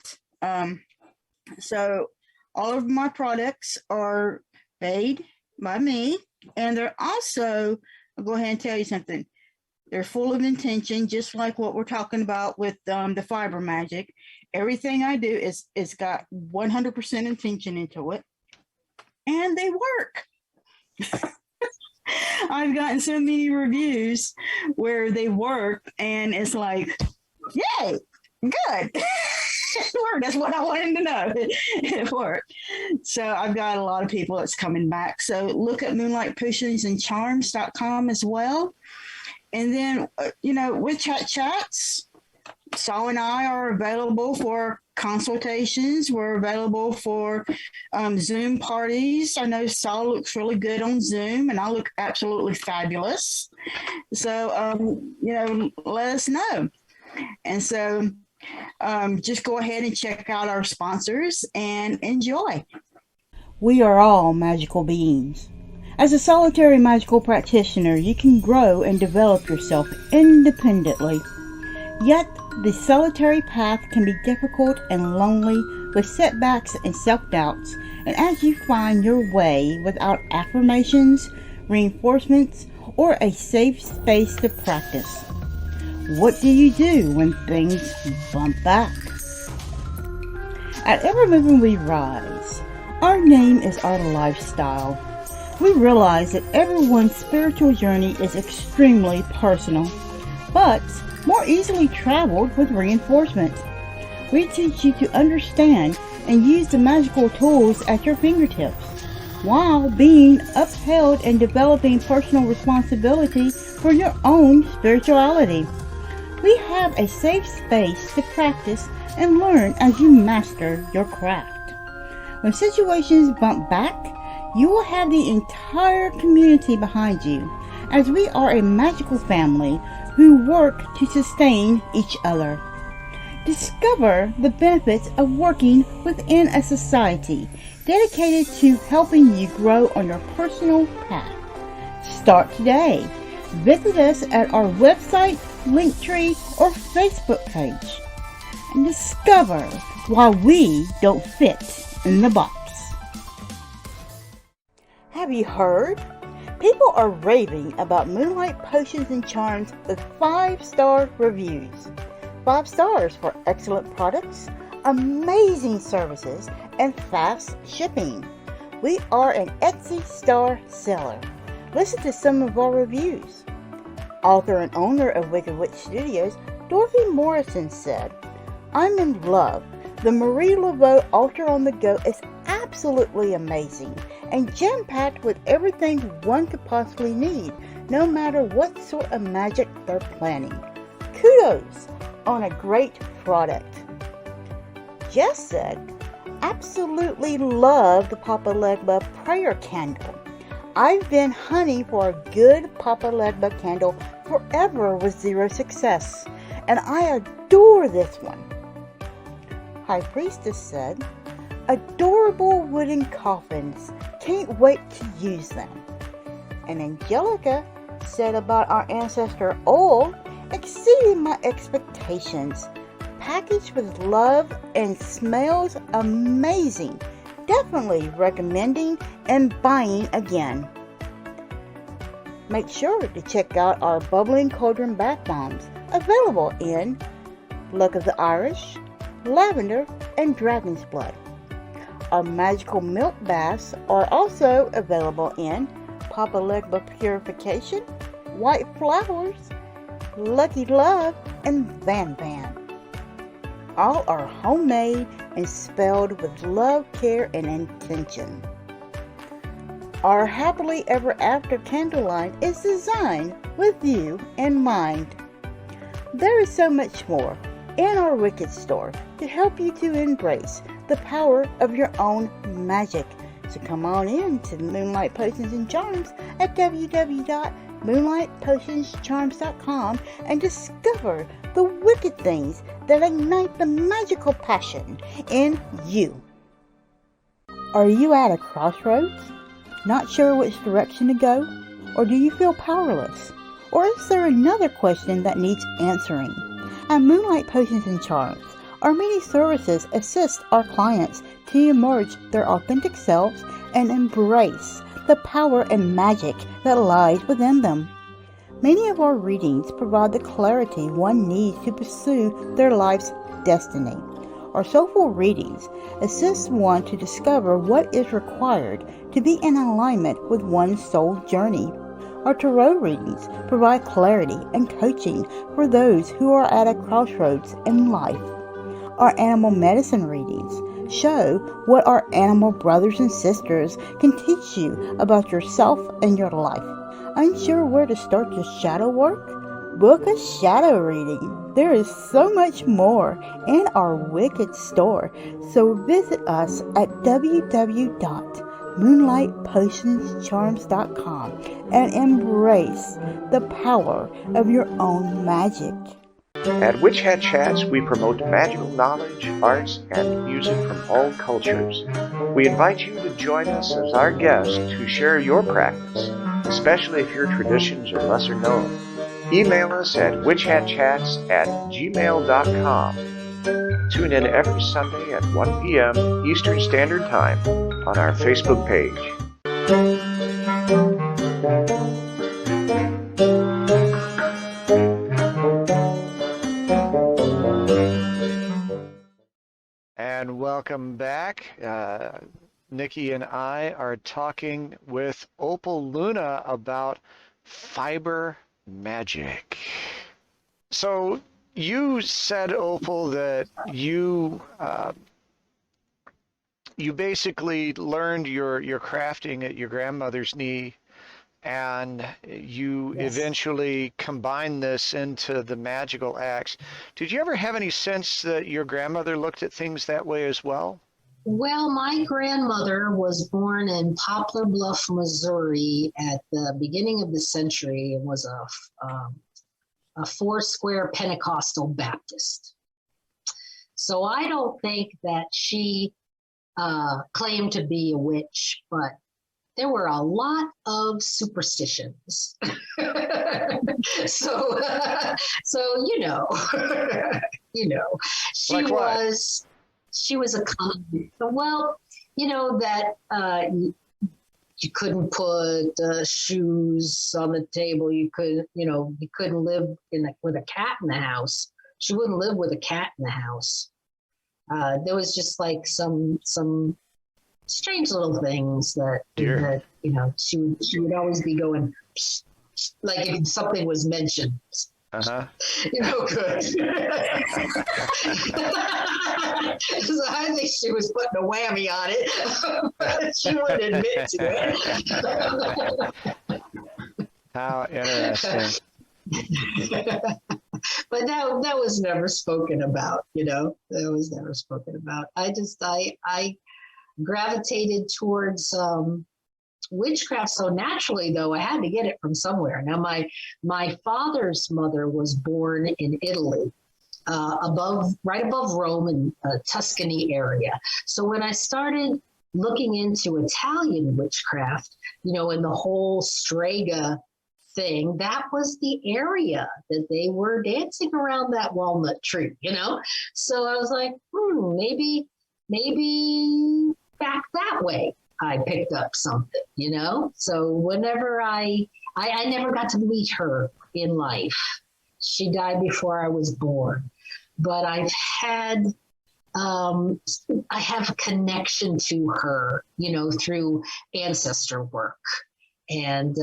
So all of my products are made by me, and they're also, I'll go ahead and tell you something, they're full of intention, just like what we're talking about with the Fiber Magick. Everything I do is got 100% intention into it. and they work. I've gotten so many reviews where they work, and it's like, yay, good. It worked. That's what I wanted to know. It worked. So I've got a lot of people that's coming back. So look at moonlightpotionsandcharms.com as well. And then, with Chat Chats, Saul and I are available for consultations. We're available for Zoom parties. I know Saul looks really good on Zoom, and I look absolutely fabulous. So, let us know. And so just go ahead and check out our sponsors and enjoy. We are all magical beings. As a solitary magical practitioner, you can grow and develop yourself independently. Yet, the solitary path can be difficult and lonely with setbacks and self-doubts, and as you find your way without affirmations, reinforcements, or a safe space to practice, what do you do when things bump back? At Evermoving We Rise, our name is our lifestyle. We realize that everyone's spiritual journey is extremely personal, but more easily traveled with reinforcement. We teach you to understand and use the magical tools at your fingertips, while being upheld and developing personal responsibility for your own spirituality. We have a safe space to practice and learn as you master your craft. When situations bump back, you will have the entire community behind you, as we are a magical family who work to sustain each other. Discover the benefits of working within a society dedicated to helping you grow on your personal path. Start today. Visit us at our website, Linktree, or Facebook page, and discover why we don't fit in the box. Have you heard? People are raving about Moonlight Potions and Charms with 5-star reviews. 5 stars for excellent products, amazing services, and fast shipping. We are an Etsy star seller. Listen to some of our reviews. Author and owner of Wicked Witch Studios, Dorothy Morrison said, "I'm in love. The Marie Laveau Altar on the Go is absolutely amazing and jam-packed with everything one could possibly need, no matter what sort of magic they're planning. Kudos on a great product." Jess said, "Absolutely love the Papa Legba prayer candle. I've been hunting for a good Papa Legba candle forever with zero success, and I adore this one." High Priestess said, "Adorable wooden coffins. Can't wait to use them." And Angelica said about our ancestor oil, "Exceeded my expectations. Packaged with love and smells amazing. Definitely recommending and buying again." Make sure to check out our Bubbling Cauldron Bath Bombs, available in Luck of the Irish, Lavender, and Dragon's Blood. Our magical milk baths are also available in Papa Legba Purification, White Flowers, Lucky Love, and Van Van. All are homemade and spelled with love, care, and intention. Our Happily Ever After candle line is designed with you in mind. There is so much more in our Wicked store to help you to embrace the power of your own magic. So come on in to Moonlight Potions and Charms at www.moonlightpotionscharms.com and discover the wicked things that ignite the magical passion in you. Are you at a crossroads? Not sure which direction to go? Or do you feel powerless? Or is there another question that needs answering? At Moonlight Potions and Charms, our many services assist our clients to emerge their authentic selves and embrace the power and magic that lies within them. Many of our readings provide the clarity one needs to pursue their life's destiny. Our soulful readings assist one to discover what is required to be in alignment with one's soul journey. Our tarot readings provide clarity and coaching for those who are at a crossroads in life. Our animal medicine readings show what our animal brothers and sisters can teach you about yourself and your life. Unsure where to start your shadow work? Book a shadow reading. There is so much more in our Wicked store, so visit us at www.moonlightpotionscharms.com and embrace the power of your own magic. At Witch Hat Chats, we promote magical knowledge, arts, and music from all cultures. We invite you to join us as our guest to share your practice, especially if your traditions are lesser known. Email us at witchhatchats@gmail.com. Tune in every Sunday at 1 p.m. Eastern Standard Time on our Facebook page. And welcome back. Nikki and I are talking with Opal Luna about Fiber Magick. So you said, Opal, that you basically learned your crafting at your grandmother's knee, and you eventually combined this into the magical acts. Did you ever have any sense that your grandmother looked at things that way as well? Well, my grandmother was born in Poplar Bluff, Missouri at the beginning of the century and was a four-square Pentecostal Baptist. So I don't think that she claimed to be a witch, but there were a lot of superstitions. so you know, she Like what? she was a well, you know that you couldn't put shoes on the table. You couldn't live with a cat in the house. She wouldn't live with a cat in the house. There was just like some strange little things that she would always be going like if something was mentioned. Uh-huh. Good. So I think she was putting a whammy on it, but she wouldn't admit to it. How interesting. But that was never spoken about, That was never spoken about. I gravitated towards witchcraft so naturally, though. I had to get it from somewhere. Now, my father's mother was born in Italy, right above Rome in Tuscany area. So when I started looking into Italian witchcraft, and the whole Strega thing, that was the area that they were dancing around that walnut tree, So I was like, maybe back that way I picked up something, So whenever I never got to meet her in life. She died before I was born, but I have a connection to her, through ancestor work. And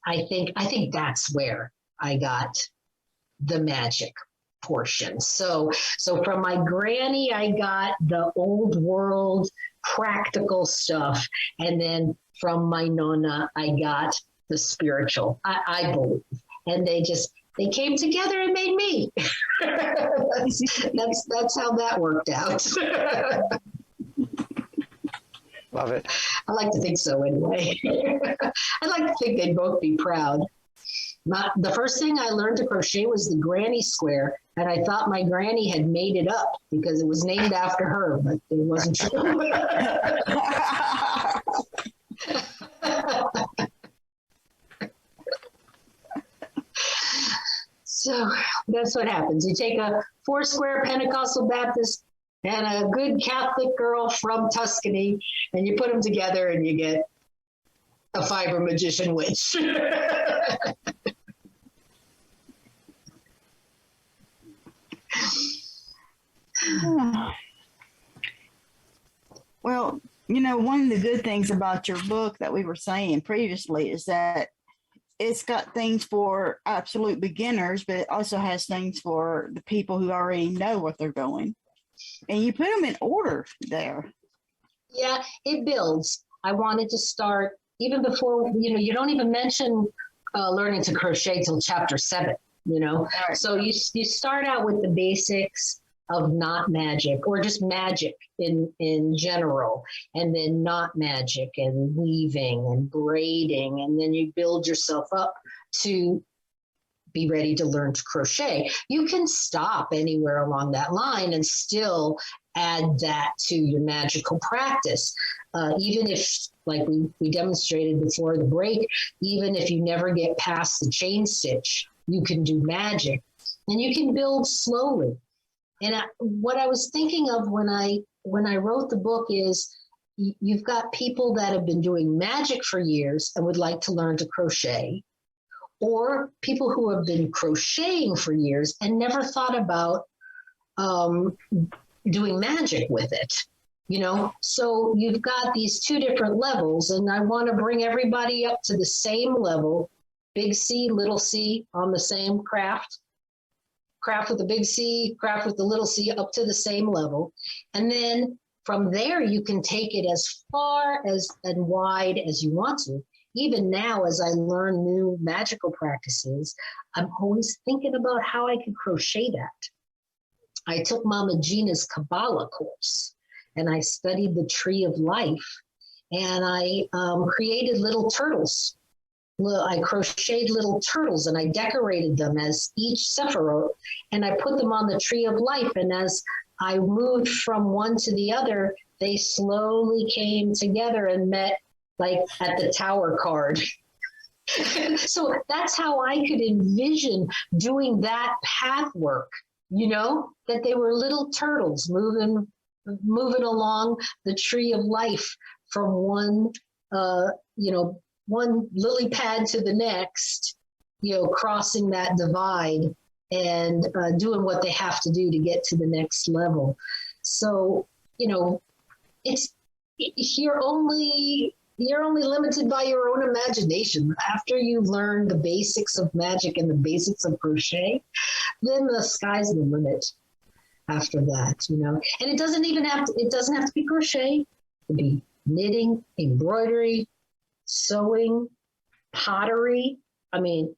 I think that's where I got the magic portion. So from my granny, I got the old world practical stuff. And then from my nonna, I got the spiritual, I believe. And they came together and made me. That's how that worked out. Love it. I like to think so anyway. I like to think they'd both be proud. The first thing I learned to crochet was the granny square, and I thought my granny had made it up because it was named after her, but it wasn't true. So that's what happens. You take a four-square Pentecostal Baptist and a good Catholic girl from Tuscany, and you put them together and you get a fiber magician witch. one of the good things about your book that we were saying previously is that it's got things for absolute beginners, but it also has things for the people who already know what they're doing. And you put them in order there. Yeah, it builds. I wanted to start even before, you don't even mention learning to crochet till chapter 7, Right. So you start out with the basics of knot magic, or just magic in general, and then knot magic and weaving and braiding, and then you build yourself up to be ready to learn to crochet. You can stop anywhere along that line and still add that to your magical practice. Even if, like we demonstrated before the break, even if you never get past the chain stitch, you can do magic, and you can build slowly. And what I was thinking of when I wrote the book is, you've got people that have been doing magic for years and would like to learn to crochet, or people who have been crocheting for years and never thought about doing magic with it. So you've got these two different levels, and I want to bring everybody up to the same level, big C, little c, on the same craft with the big C, craft with the little c, up to the same level. And then from there, you can take it as far as and wide as you want to. Even now, as I learn new magical practices, I'm always thinking about how I could crochet that. I took Mama Gina's Kabbalah course, and I studied the tree of life, and I created little turtles. I crocheted little turtles, and I decorated them as each Sephiroth, and I put them on the tree of life. And as I moved from one to the other, they slowly came together and met, like at the tower card. So that's how I could envision doing that path work, that they were little turtles moving along the tree of life from one lily pad to the next, crossing that divide and doing what they have to do to get to the next level. So, you're only limited by your own imagination. After you learn the basics of magic and the basics of crochet, then the sky's the limit after that, And it doesn't have to be crochet. It could be knitting, embroidery, sewing, pottery. I mean,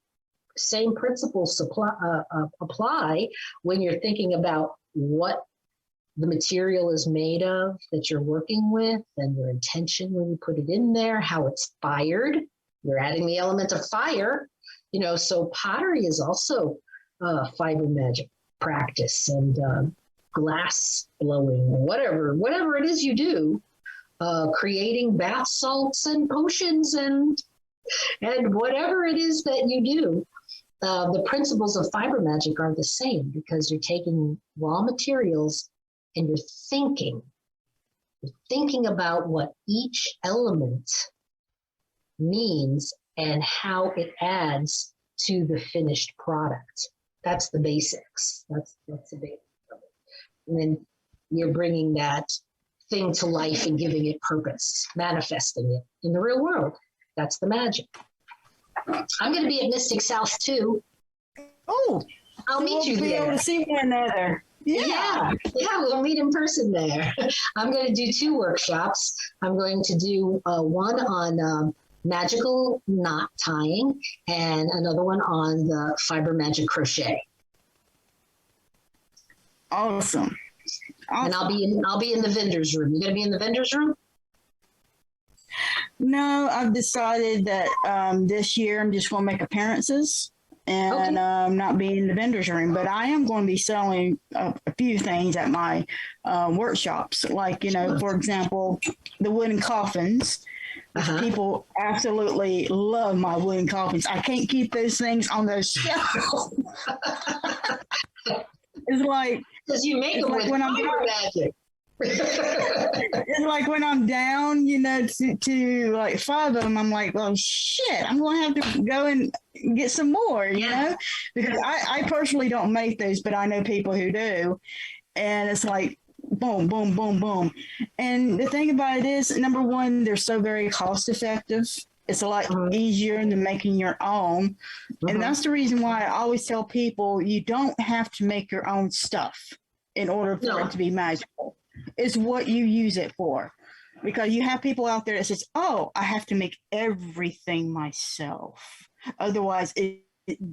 same principles apply when you're thinking about what the material is made of that you're working with, and your intention when you put it in there, how it's fired. You're adding the element of fire, so pottery is also fiber magic practice, and glass blowing, whatever it is you do, creating bath salts and potions and whatever it is that you do. The principles of fiber magic are the same, because you're taking raw materials and you're thinking about what each element means and how it adds to the finished product. That's the basics. That's the basics of it. And then you're bringing that thing to life and giving it purpose, manifesting it in the real world. That's the magic. I'm going to be at Mystic South too. Oh, I'll meet you we'll be there. able to see one another. Yeah, we'll meet in person there. I'm going to do 2 workshops. I'm going to do one on magical knot tying, and another one on the fiber magic crochet. Awesome. And I'll be in the vendor's room. You going to be in the vendor's room? No, I've decided that this year I'm just going to make appearances and not be in the vendor's room. But I am going to be selling a few things at my workshops. Like, for example, the wooden coffins. People absolutely love my wooden coffins. I can't keep those things on those shelves. It's like, because you make them like with fiber magic. It's like when I'm down, to like 5 of them, I'm like, well, shit, I'm going to have to go and get some more, because I personally don't make those, but I know people who do. And it's like boom, boom, boom, boom. And the thing about it is, number one, they're so very cost effective. It's a lot easier than making your own. And that's the reason why I always tell people you don't have to make your own stuff in order for it to be magical. It's what you use it for. Because you have people out there that says, oh, I have to make everything myself. Otherwise, it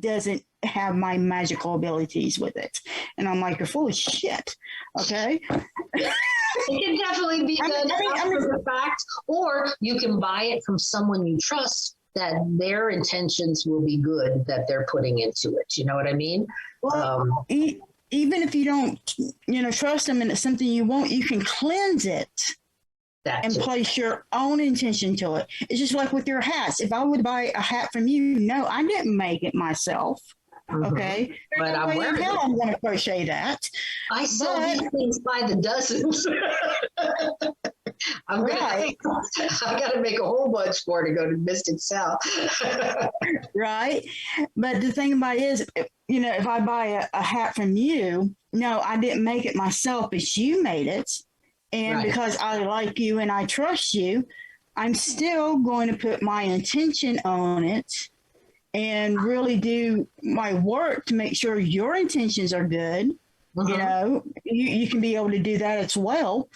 doesn't have my magical abilities with it. And I'm like, you're full of shit. Okay. It can definitely be done after the fact, or you can buy it from someone you trust that their intentions will be good that they're putting into it. You know what I mean? Well, even if you don't, trust them and it's something you want, you can cleanse it and place your own intention to it. It's just like with your hats. If I would buy a hat from you, no, I didn't make it myself. Okay, but I'm wearing it. I'm going to crochet that. I sell these things by the dozens. I got to make a whole bunch more to go to Mystic South. Right, but the thing about it is, if I buy a hat from you, no, I didn't make it myself, but you made it, and because I like you and I trust you, I'm still going to put my intention on it. And really do my work to make sure your intentions are good. You can be able to do that as well.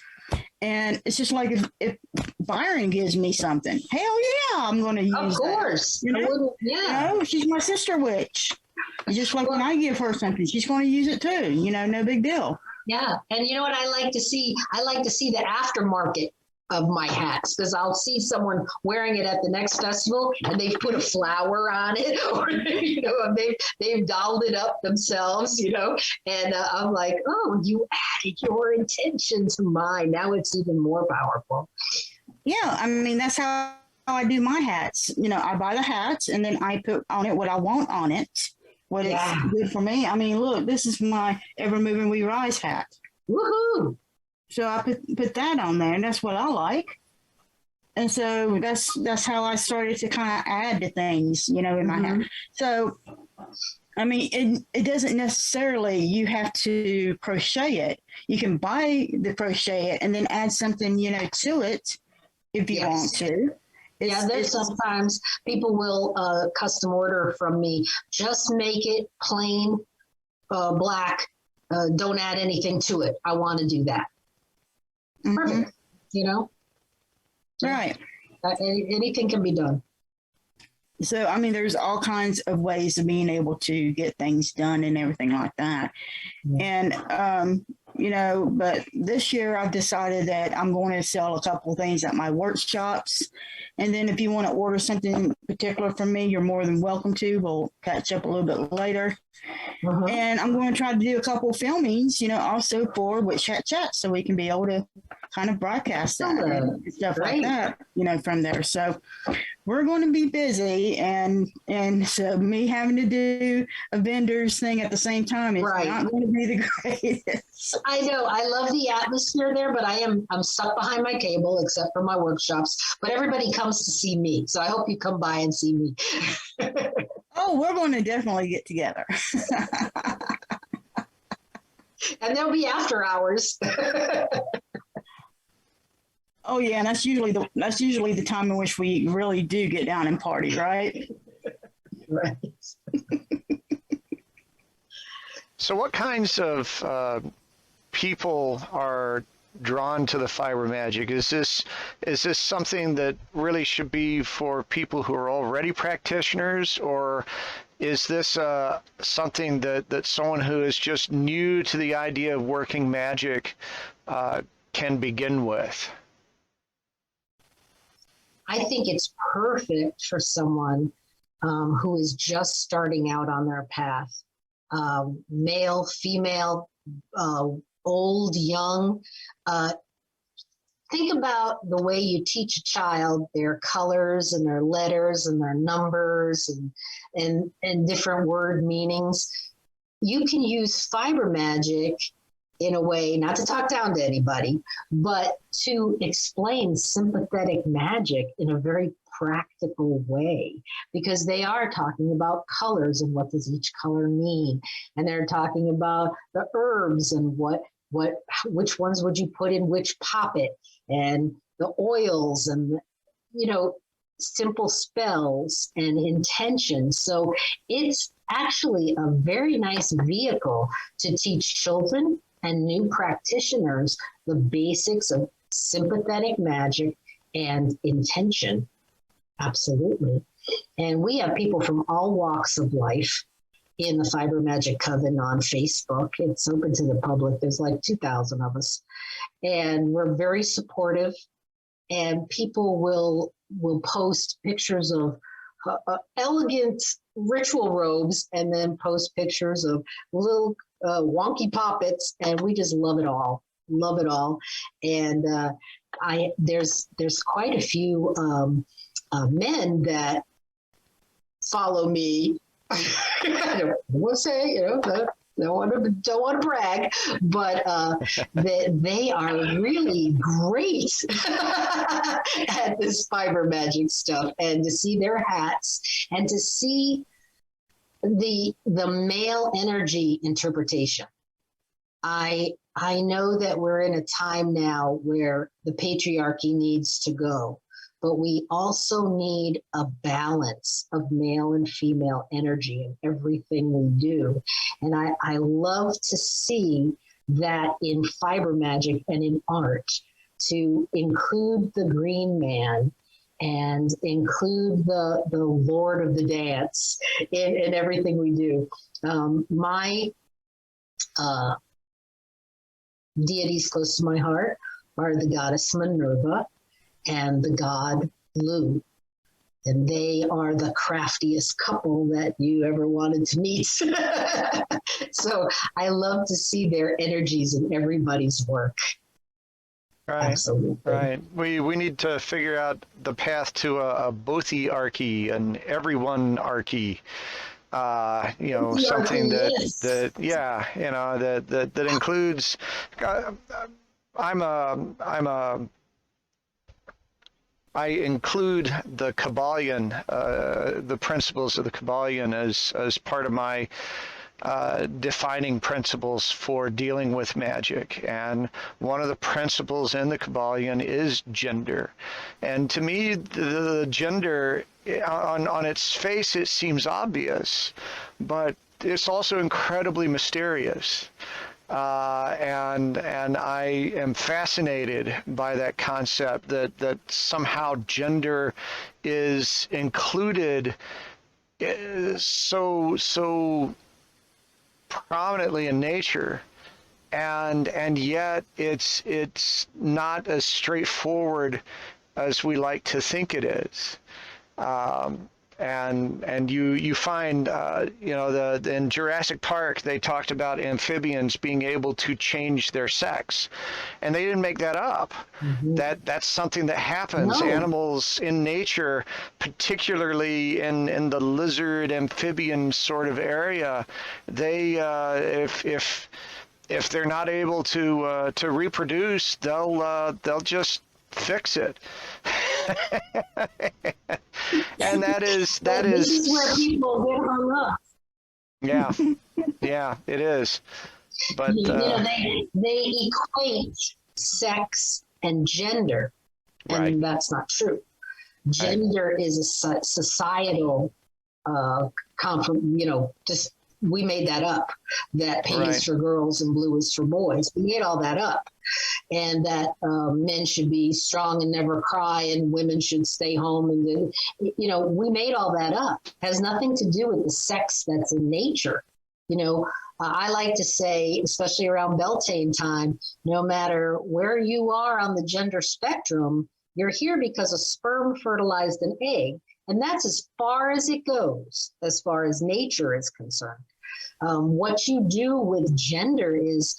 And it's just like if Byron gives me something, hell yeah, I'm going to use Of course. that. She's my sister witch. Just like when I give her something, she's going to use it too. No big deal. Yeah. And you know what I like to see? I like to see the aftermarket of my hats, because I'll see someone wearing it at the next festival and they've put a flower on it, or they've dolled it up themselves, and I'm like, oh, you added your intention to mine. Now it's even more powerful. Yeah, I mean, that's how I do my hats. I buy the hats and then I put on it what I want on it, what is good for me. I mean, look, this is my Evermoving We Rise hat. Woohoo! So I put that on there, and that's what I like. And so that's how I started to kind of add to things, in my hat. So, I mean, it doesn't necessarily, you have to crochet it. You can buy the crochet it and then add something, to it if you want to. There's sometimes people will custom order from me. Just make it plain black. Don't add anything to it. I want to do that. Perfect. Right. Anything can be done. So, I mean, there's all kinds of ways of being able to get things done and everything like that. And, but this year I've decided that I'm going to sell a couple of things at my workshops. And then if you want to order something particular from me, you're more than welcome to. We'll catch up a little bit later. And I'm going to try to do a couple of filmings, also for Witch Hat Chat, so we can be able to kind of broadcast that and stuff like that, from there. So we're going to be busy, and so me having to do a vendors thing at the same time is not going to be the greatest. I know. I love the atmosphere there, but I'm stuck behind my table except for my workshops. But everybody comes to see me, so I hope you come by and see me. Oh, we're going to definitely get together. And there'll be after hours. Oh yeah, and that's usually the time in which we really do get down and party, right? Right. So what kinds of people are drawn to the Fiber Magick? Is this something that really should be for people who are already practitioners, or is this something that someone who is just new to the idea of working magic can begin with? I think it's perfect for someone who is just starting out on their path. Male, female, old, young. Think about the way you teach a child their colors and their letters and their numbers and different word meanings. You can use Fiber Magick in a way, not to talk down to anybody, but to explain sympathetic magic in a very practical way, because they are talking about colors and what does each color mean. And they're talking about the herbs and what which ones would you put in which poppet, and the oils, and simple spells and intentions. So it's actually a very nice vehicle to teach children and new practitioners the basics of sympathetic magic and intention. Absolutely. And we have people from all walks of life in the Fiber Magick Coven on Facebook. It's open to the public. There's like 2,000 of us. And we're very supportive. And people will post pictures of elegant ritual robes and then post pictures of little wonky poppets. And we just love it all. Love it all. And there's quite a few men that follow me. I don't want to say, don't want to brag, but they are really great at this Fiber Magick stuff. And to see their hats and to see the male energy interpretation. I know that we're in a time now where the patriarchy needs to go, but we also need a balance of male and female energy in everything we do. And I love to see that in Fiber Magick and in art, to include the green man and include the Lord of the Dance in everything we do. My deities close to my heart are the goddess Minerva and the god Lu. And they are the craftiest couple that you ever wanted to meet. So I love to see their energies in everybody's work. Right. Absolutely. Right. We need to figure out the path to a bothy-archy, an everyone-archy. Something that includes. I include the Kabbalion, the principles of the Kabbalion as part of my defining principles for dealing with magic. And one of the principles in the Kabbalion is gender. And to me, the gender, on its face, it seems obvious, but it's also incredibly mysterious. And I am fascinated by that concept that somehow gender is included so prominently in nature, and yet it's not as straightforward as we like to think it is. And you find in Jurassic Park they talked about amphibians being able to change their sex, and they didn't make that up. Mm-hmm. That's something that happens. No. Animals in nature, particularly in the lizard amphibian sort of area, they if they're not able to reproduce, they'll just fix it. And that is this is where people get hung up. Yeah, it is. But they equate sex and gender, and right. That's not true. Gender right. is a societal just we made that up, that pink is for girls and blue is for boys. We made all that up. And that men should be strong and never cry and women should stay home. And, we made all that up. It has nothing to do with the sex that's in nature. I like to say, especially around Beltane time, no matter where you are on the gender spectrum, you're here because a sperm fertilized an egg. And that's as far as it goes, as far as nature is concerned. What you do with gender is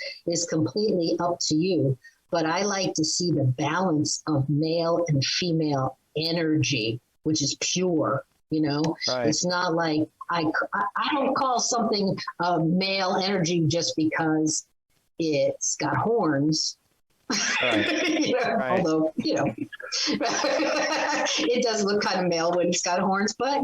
completely up to you. But I like to see the balance of male and female energy, which is pure. Right. It's not like I don't call something male energy just because it's got horns. Right. Right. Although, it does look kind of male when it's got horns, but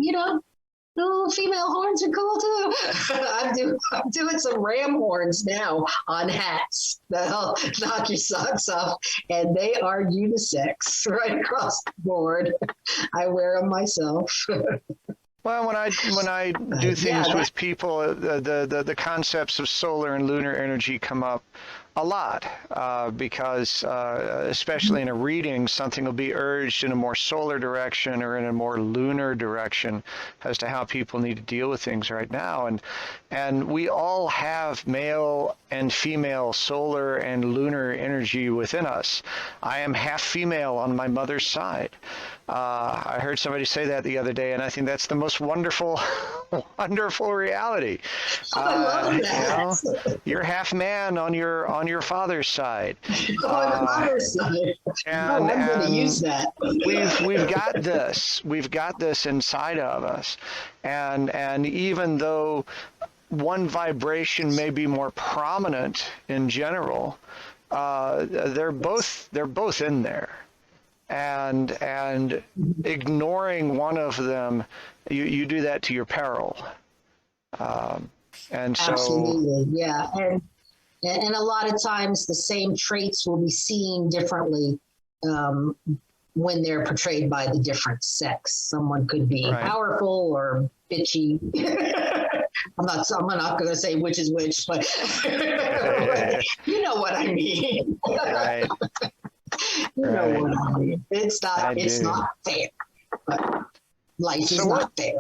Oh, female horns are cool too. I'm doing some ram horns now on hats that'll knock your socks off, and they are unisex right across the board. I wear them myself. Well, when I do things with people, the concepts of solar and lunar energy come up a lot because especially in a reading, something will be urged in a more solar direction or in a more lunar direction as to how people need to deal with things right now. And we all have male and female solar and lunar energy within us. I am half female on my mother's side. I heard somebody say that the other day, and I think that's the most wonderful, wonderful reality. I love that. You know, you're half man on your father's side. On my father's side. I'm going to use that. we've got this. We've got this inside of us, and even though one vibration may be more prominent in general, they're both in there. And ignoring one of them, you do that to your peril. And so, absolutely, yeah, and a lot of times the same traits will be seen differently when they're portrayed by the different sex. Someone could be powerful or bitchy. I'm not going to say which is which, but you know what I mean. right. You know what I mean. It's not fair. But life is not fair.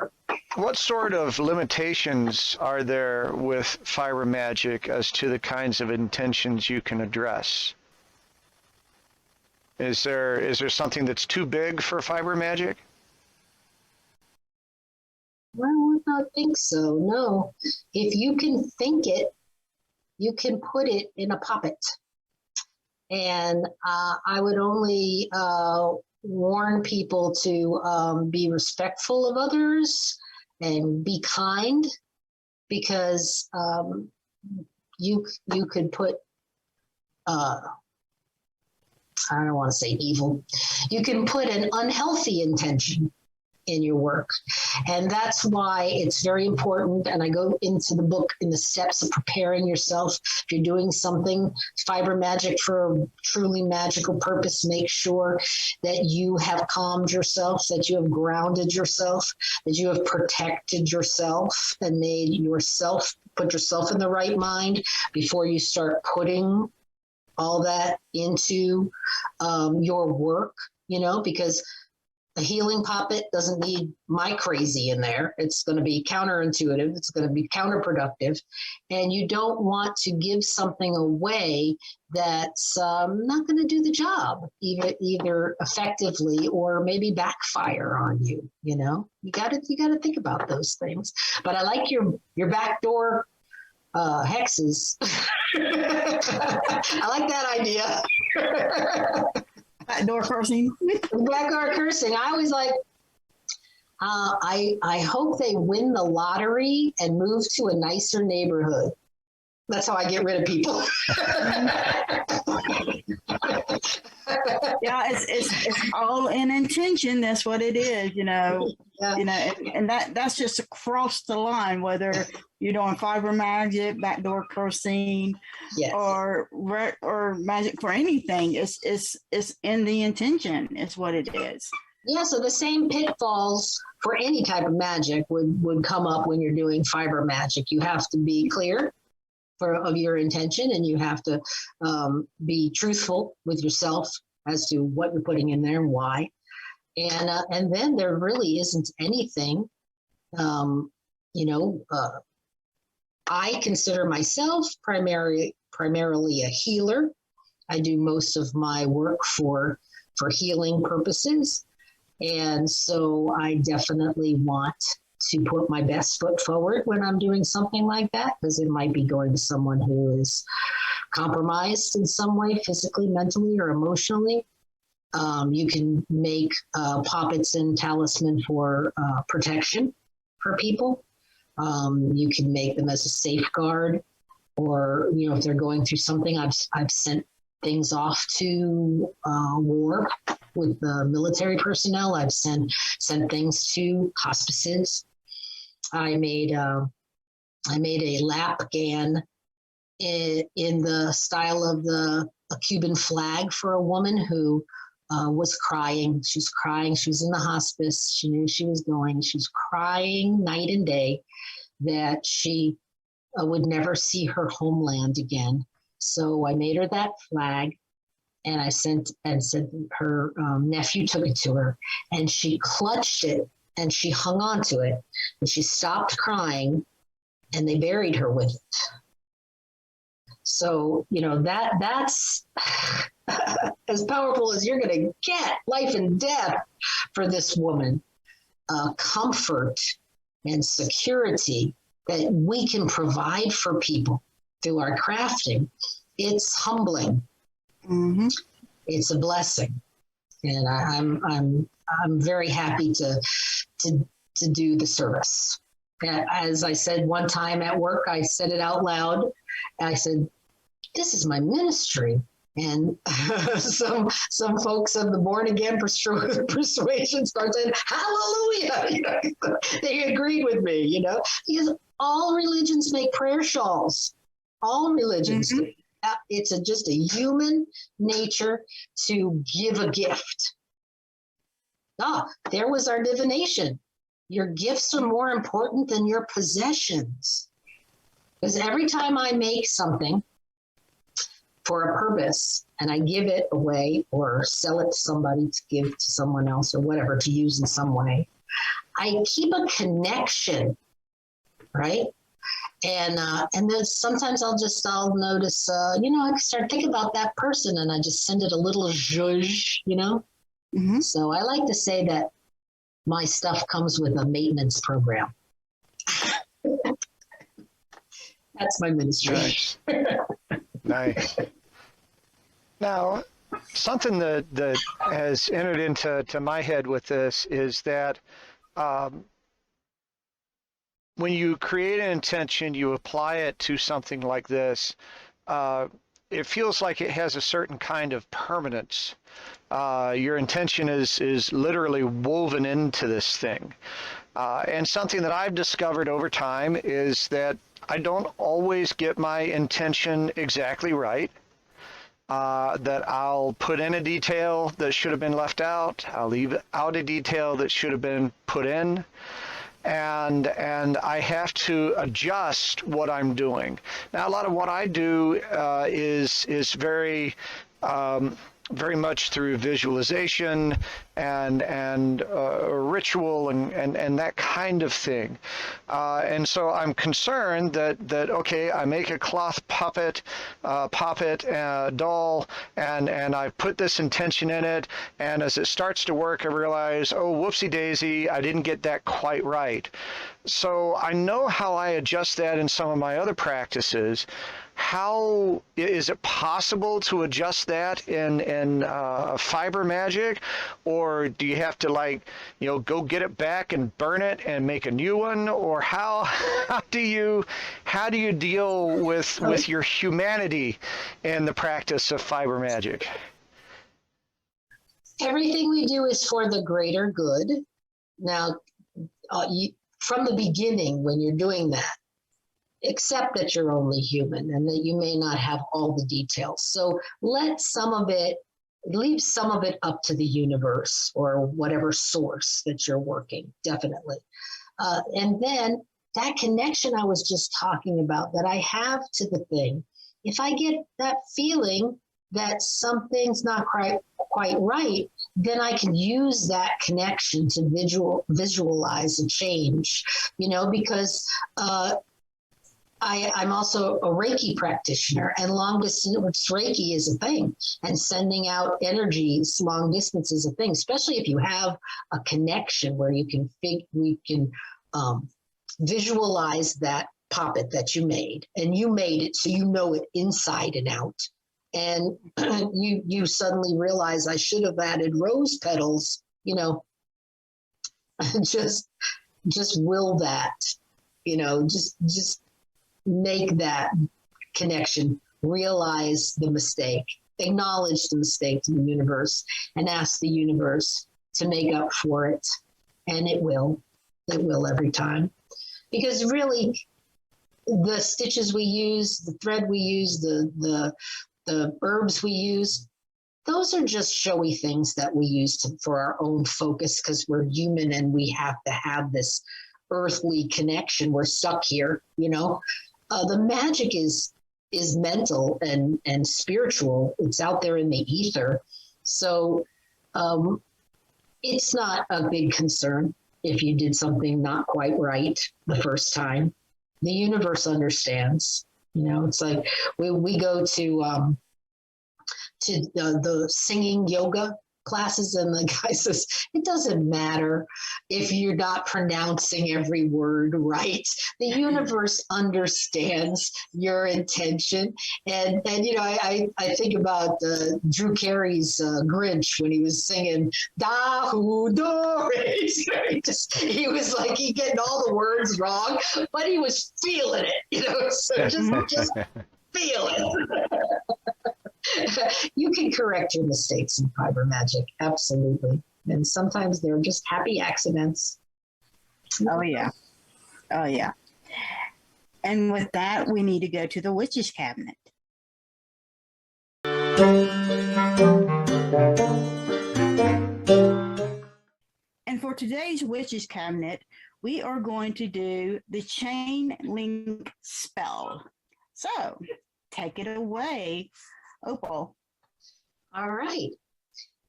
What sort of limitations are there with Fiber Magick as to the kinds of intentions you can address? Is there something that's too big for Fiber Magick? Well, I would not think so. No. If you can think it, you can put it in a puppet. And I would only warn people to be respectful of others and be kind, because you could put, I don't want to say evil, you can put an unhealthy intention in your work. And that's why it's very important. And I go into the book in the steps of preparing yourself. If you're doing something, Fiber Magick, for a truly magical purpose, make sure that you have calmed yourself, that you have grounded yourself, that you have protected yourself and put yourself in the right mind before you start putting all that into your work, because a healing puppet doesn't need my crazy in there. It's going to be counterintuitive. It's going to be counterproductive. And you don't want to give something away that's not going to do the job, either effectively or maybe backfire on you. You got to think about those things. But I like your backdoor hexes. I like that idea. Backdoor cursing. Backdoor cursing. I always like, I hope they win the lottery and move to a nicer neighborhood. That's how I get rid of people. Yeah, it's all in intention. That's what it is, Yeah. And that's just across the line, whether you're doing Fiber Magick, backdoor cursing, Yes. or magic for anything. It's in the intention. It's what it is. Yeah, so the same pitfalls for any type of magic would come up when you're doing Fiber Magick. You have to be clear of your intention, and you have to be truthful with yourself as to what you're putting in there and why. And then there really isn't anything, I consider myself primarily a healer. I do most of my work for healing purposes. And so I definitely want to put my best foot forward when I'm doing something like that, because it might be going to someone who is compromised in some way, physically, mentally, or emotionally. You can make poppets and talisman for protection for people. You can make them as a safeguard, or if they're going through something. I've sent things off to war with the military personnel. I've sent things to hospices. I made a lap gan in the style of a Cuban flag for a woman who was crying. She was crying. She was in the hospice. She knew she was going. She was crying night and day that she would never see her homeland again. So I made her that flag, and I said her nephew took it to her, and she clutched it and she hung on to it, and she stopped crying, and they buried her with it. So, that's as powerful as you're going to get, life and death for this woman. Comfort and security that we can provide for people through our crafting. It's humbling. Mm-hmm. It's a blessing, and I'm very happy to do the service. As I said one time at work, I said it out loud. I said, "This is my ministry." And some folks of the born again persuasion start saying, "Hallelujah!" They agreed with me, because all religions make prayer shawls. All religions. Mm-hmm. It's just a human nature to give a gift. There was our divination. Your gifts are more important than your possessions. Because every time I make something for a purpose and I give it away or sell it to somebody to give to someone else or whatever, to use in some way, I keep a connection, right? And then sometimes I'll notice, I can start thinking about that person, and I just send it a little zhuzh, Mm-hmm. So I like to say that my stuff comes with a maintenance program. That's my ministry. Nice. Nice. Now, something that has entered into my head with this is that when you create an intention, you apply it to something like this, it feels like it has a certain kind of permanence. Your intention is literally woven into this thing. And something that I've discovered over time is that I don't always get my intention exactly right. That I'll put in a detail that should have been left out. I'll leave out a detail that should have been put in. And I have to adjust what I'm doing. Now, a lot of what I do is very much through visualization and ritual and that kind of thing. And so I'm concerned that okay, I make a cloth puppet doll, and I put this intention in it, and as it starts to work, I realize, oh, whoopsie daisy, I didn't get that quite right. So I know how I adjust that in some of my other practices. How is it possible to adjust that in Fiber Magick, or do you have to go get it back and burn it and make a new one, or how do you deal with your humanity in the practice of Fiber Magick? Everything we do is for the greater good. Now, from the beginning, when you're doing that, accept that you're only human and that you may not have all the details. So leave some of it up to the universe or whatever source that you're working, definitely. And then that connection I was just talking about that I have to the thing, if I get that feeling that something's not quite right, then I can use that connection to visualize a change, because I'm also a Reiki practitioner, and long distance Reiki is a thing, and sending out energies long distance is a thing, especially if you have a connection where we can visualize that puppet that you made, and you made it so you know it inside and out. And you suddenly realize I should have added rose petals, just will that, just make that connection, realize the mistake, acknowledge the mistake to the universe, and ask the universe to make up for it. And it will every time. because really the stitches we use, the thread we use, the herbs we use, those are just showy things that we use for our own focus because we're human and we have to have this earthly connection. We're stuck here, you know. The magic is mental and spiritual. It's out there in the ether. So it's not a big concern if you did something not quite right the first time. The universe understands. You know, it's like we go to the singing yoga classes, and the guy says, it doesn't matter if you're not pronouncing every word right. The universe understands your intention. And you know, I think about Drew Carey's Grinch when he was singing da hu do. He was like, he getting all the words wrong, but he was feeling it, you know, so just feel it. You can correct your mistakes in Fiber Magick, absolutely. And sometimes they're just happy accidents. Oh, yeah. Oh, yeah. And with that, we need to go to the witch's cabinet. And for today's witch's cabinet, we are going to do the chain link spell. So take it away, Opal. All right.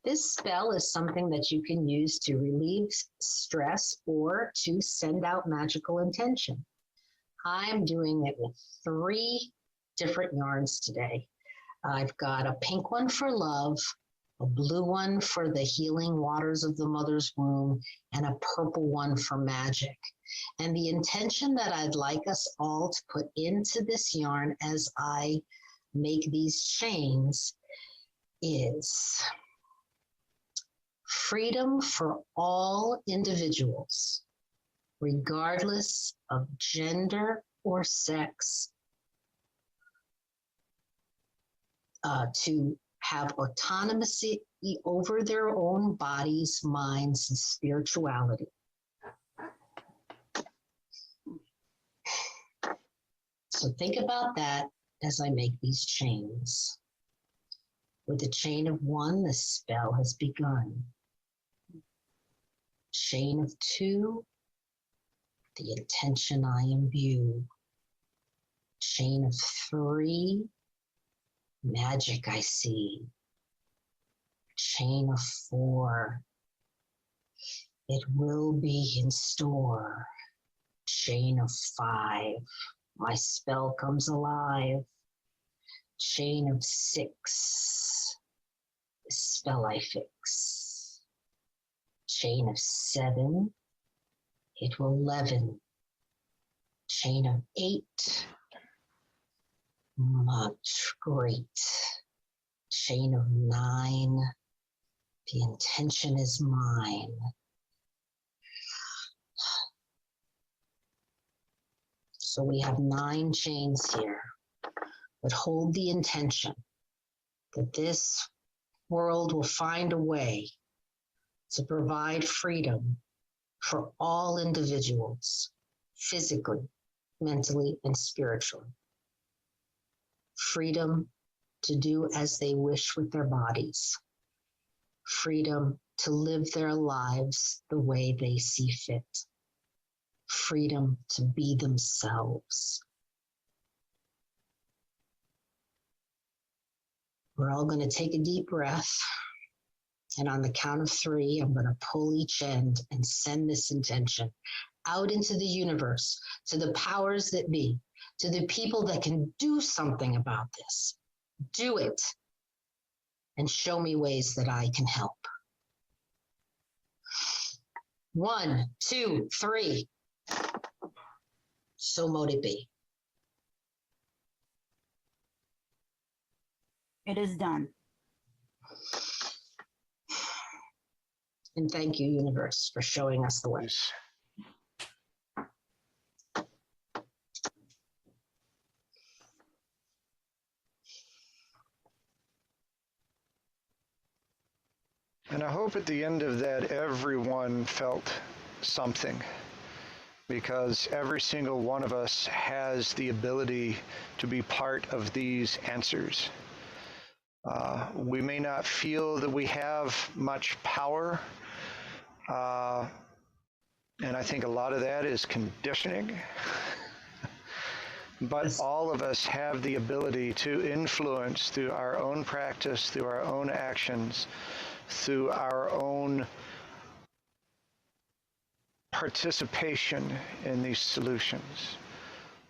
This spell is something that you can use to relieve stress or to send out magical intention. I'm doing it with 3 different yarns today. I've got a pink one for love, a blue one for the healing waters of the mother's womb, and a purple one for magic. And the intention that I'd like us all to put into this yarn as I make these chains is freedom for all individuals, regardless of gender or sex, to have autonomy over their own bodies, minds, and spirituality. So think about that as I make these chains. With the chain of 1, the spell has begun. Chain of 2, the intention I imbue. Chain of 3, magic I see. Chain of 4, it will be in store. Chain of 5, my spell comes alive. Chain of 6, the spell I fix. Chain of 7, it will leaven. Chain of 8, much great. Chain of 9, the intention is mine. So we have 9 chains here, but hold the intention that this world will find a way to provide freedom for all individuals, physically, mentally, and spiritually. Freedom to do as they wish with their bodies. Freedom to live their lives the way they see fit. Freedom to be themselves. We're all going to take a deep breath. And on the count of 3, I'm going to pull each end and send this intention out into the universe, to the powers that be, to the people that can do something about this. Do it and show me ways that I can help. 1, 2, 3. So mote it be. It is done. And thank you, universe, for showing us the way. And I hope at the end of that, everyone felt something. because every single one of us has the ability to be part of these answers. We may not feel that we have much power, and I think a lot of that is conditioning. But all of us have the ability to influence through our own practice, through our own actions, through our own participation in these solutions.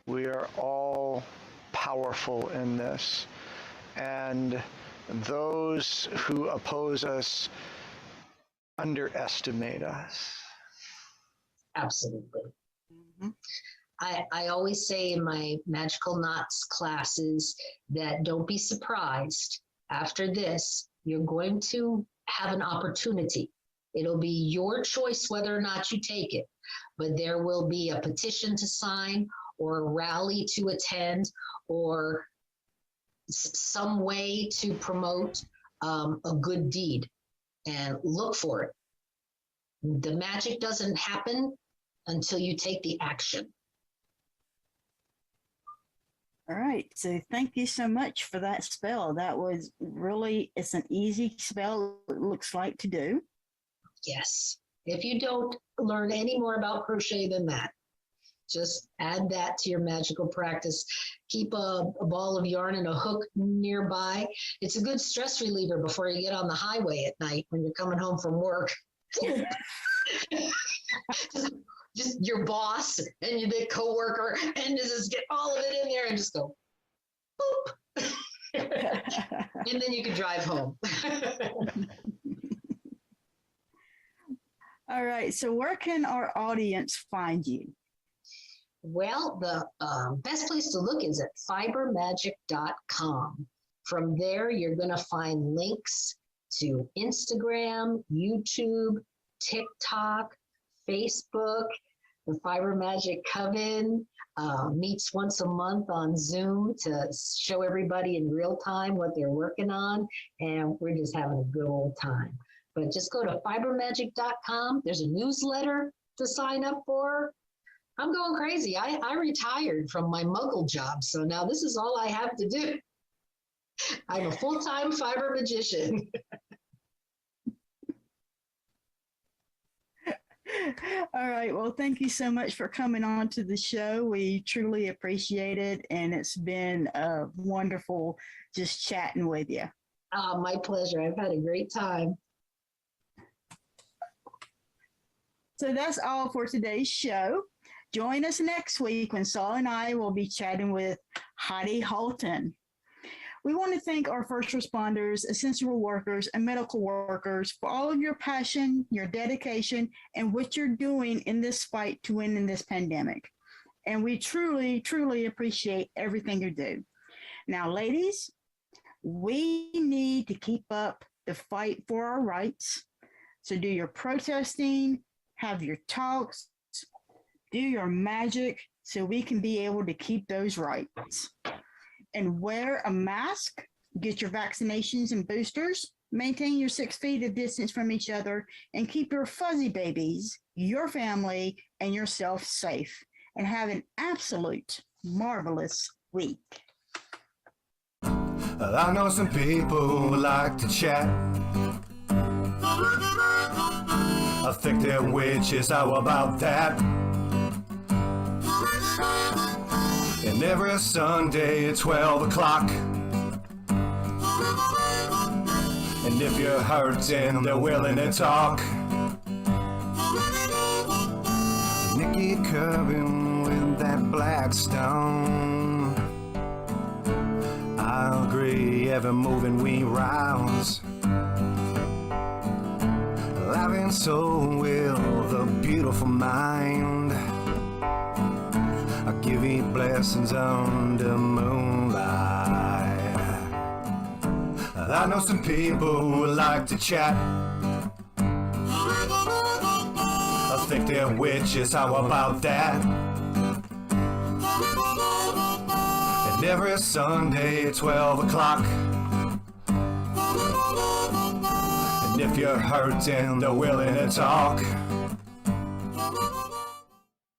We are all powerful in this. And those who oppose us underestimate us. Absolutely. Mm-hmm. I always say in my Magical Knots classes that don't be surprised. After this, you're going to have an opportunity. It'll be your choice whether or not you take it, but there will be a petition to sign or a rally to attend or some way to promote a good deed, and look for it. The magic doesn't happen until you take the action. All right. So thank you so much for that spell. That was really, it's an easy spell, it looks like, to do. Yes. If you don't learn any more about crochet than that, just add that to your magical practice. Keep a ball of yarn and a hook nearby. It's a good stress reliever before you get on the highway at night when you're coming home from work. just your boss and the coworker, and just get all of it in there and just go boop. And then you can drive home. All right. So where can our audience find you? Well, the best place to look is at fibermagick.com. From there, you're going to find links to Instagram, YouTube, TikTok, Facebook. The Fiber Magick Coven meets once a month on Zoom to show everybody in real time what they're working on, and we're just having a good old time. But just go to fibermagick.com. There's a newsletter to sign up for. I'm going crazy. I retired from my muggle job, so now this is all I have to do. I'm a full-time fiber magician. All right. Well, thank you so much for coming on to the show. We truly appreciate it, and it's been wonderful just chatting with you. My pleasure. I've had a great time. So that's all for today's show. Join us next week when Saul and I will be chatting with Heidi Halton. We want to thank our first responders, essential workers, and medical workers for all of your passion, your dedication, and what you're doing in this fight to win in this pandemic. And we truly, truly appreciate everything you do. Now, ladies, we need to keep up the fight for our rights. So do your protesting, have your talks, do your magic so we can be able to keep those rights. And wear a mask, get your vaccinations and boosters, maintain your 6 feet of distance from each other, and keep your fuzzy babies, your family, and yourself safe. And have an absolute marvelous week. I know some people who like to chat. I think they're witches, how about that? And every Sunday at 12 o'clock. And if you're hurting, they're willing to talk. Nikki Kirby with that black stone. I agree, Evermoving We Rise. Life and soul with a beautiful mind. I give you blessings under moonlight. I know some people who like to chat. I think they're witches, how about that? And every Sunday at 12 o'clock. And if you're hurting, they're willing to talk.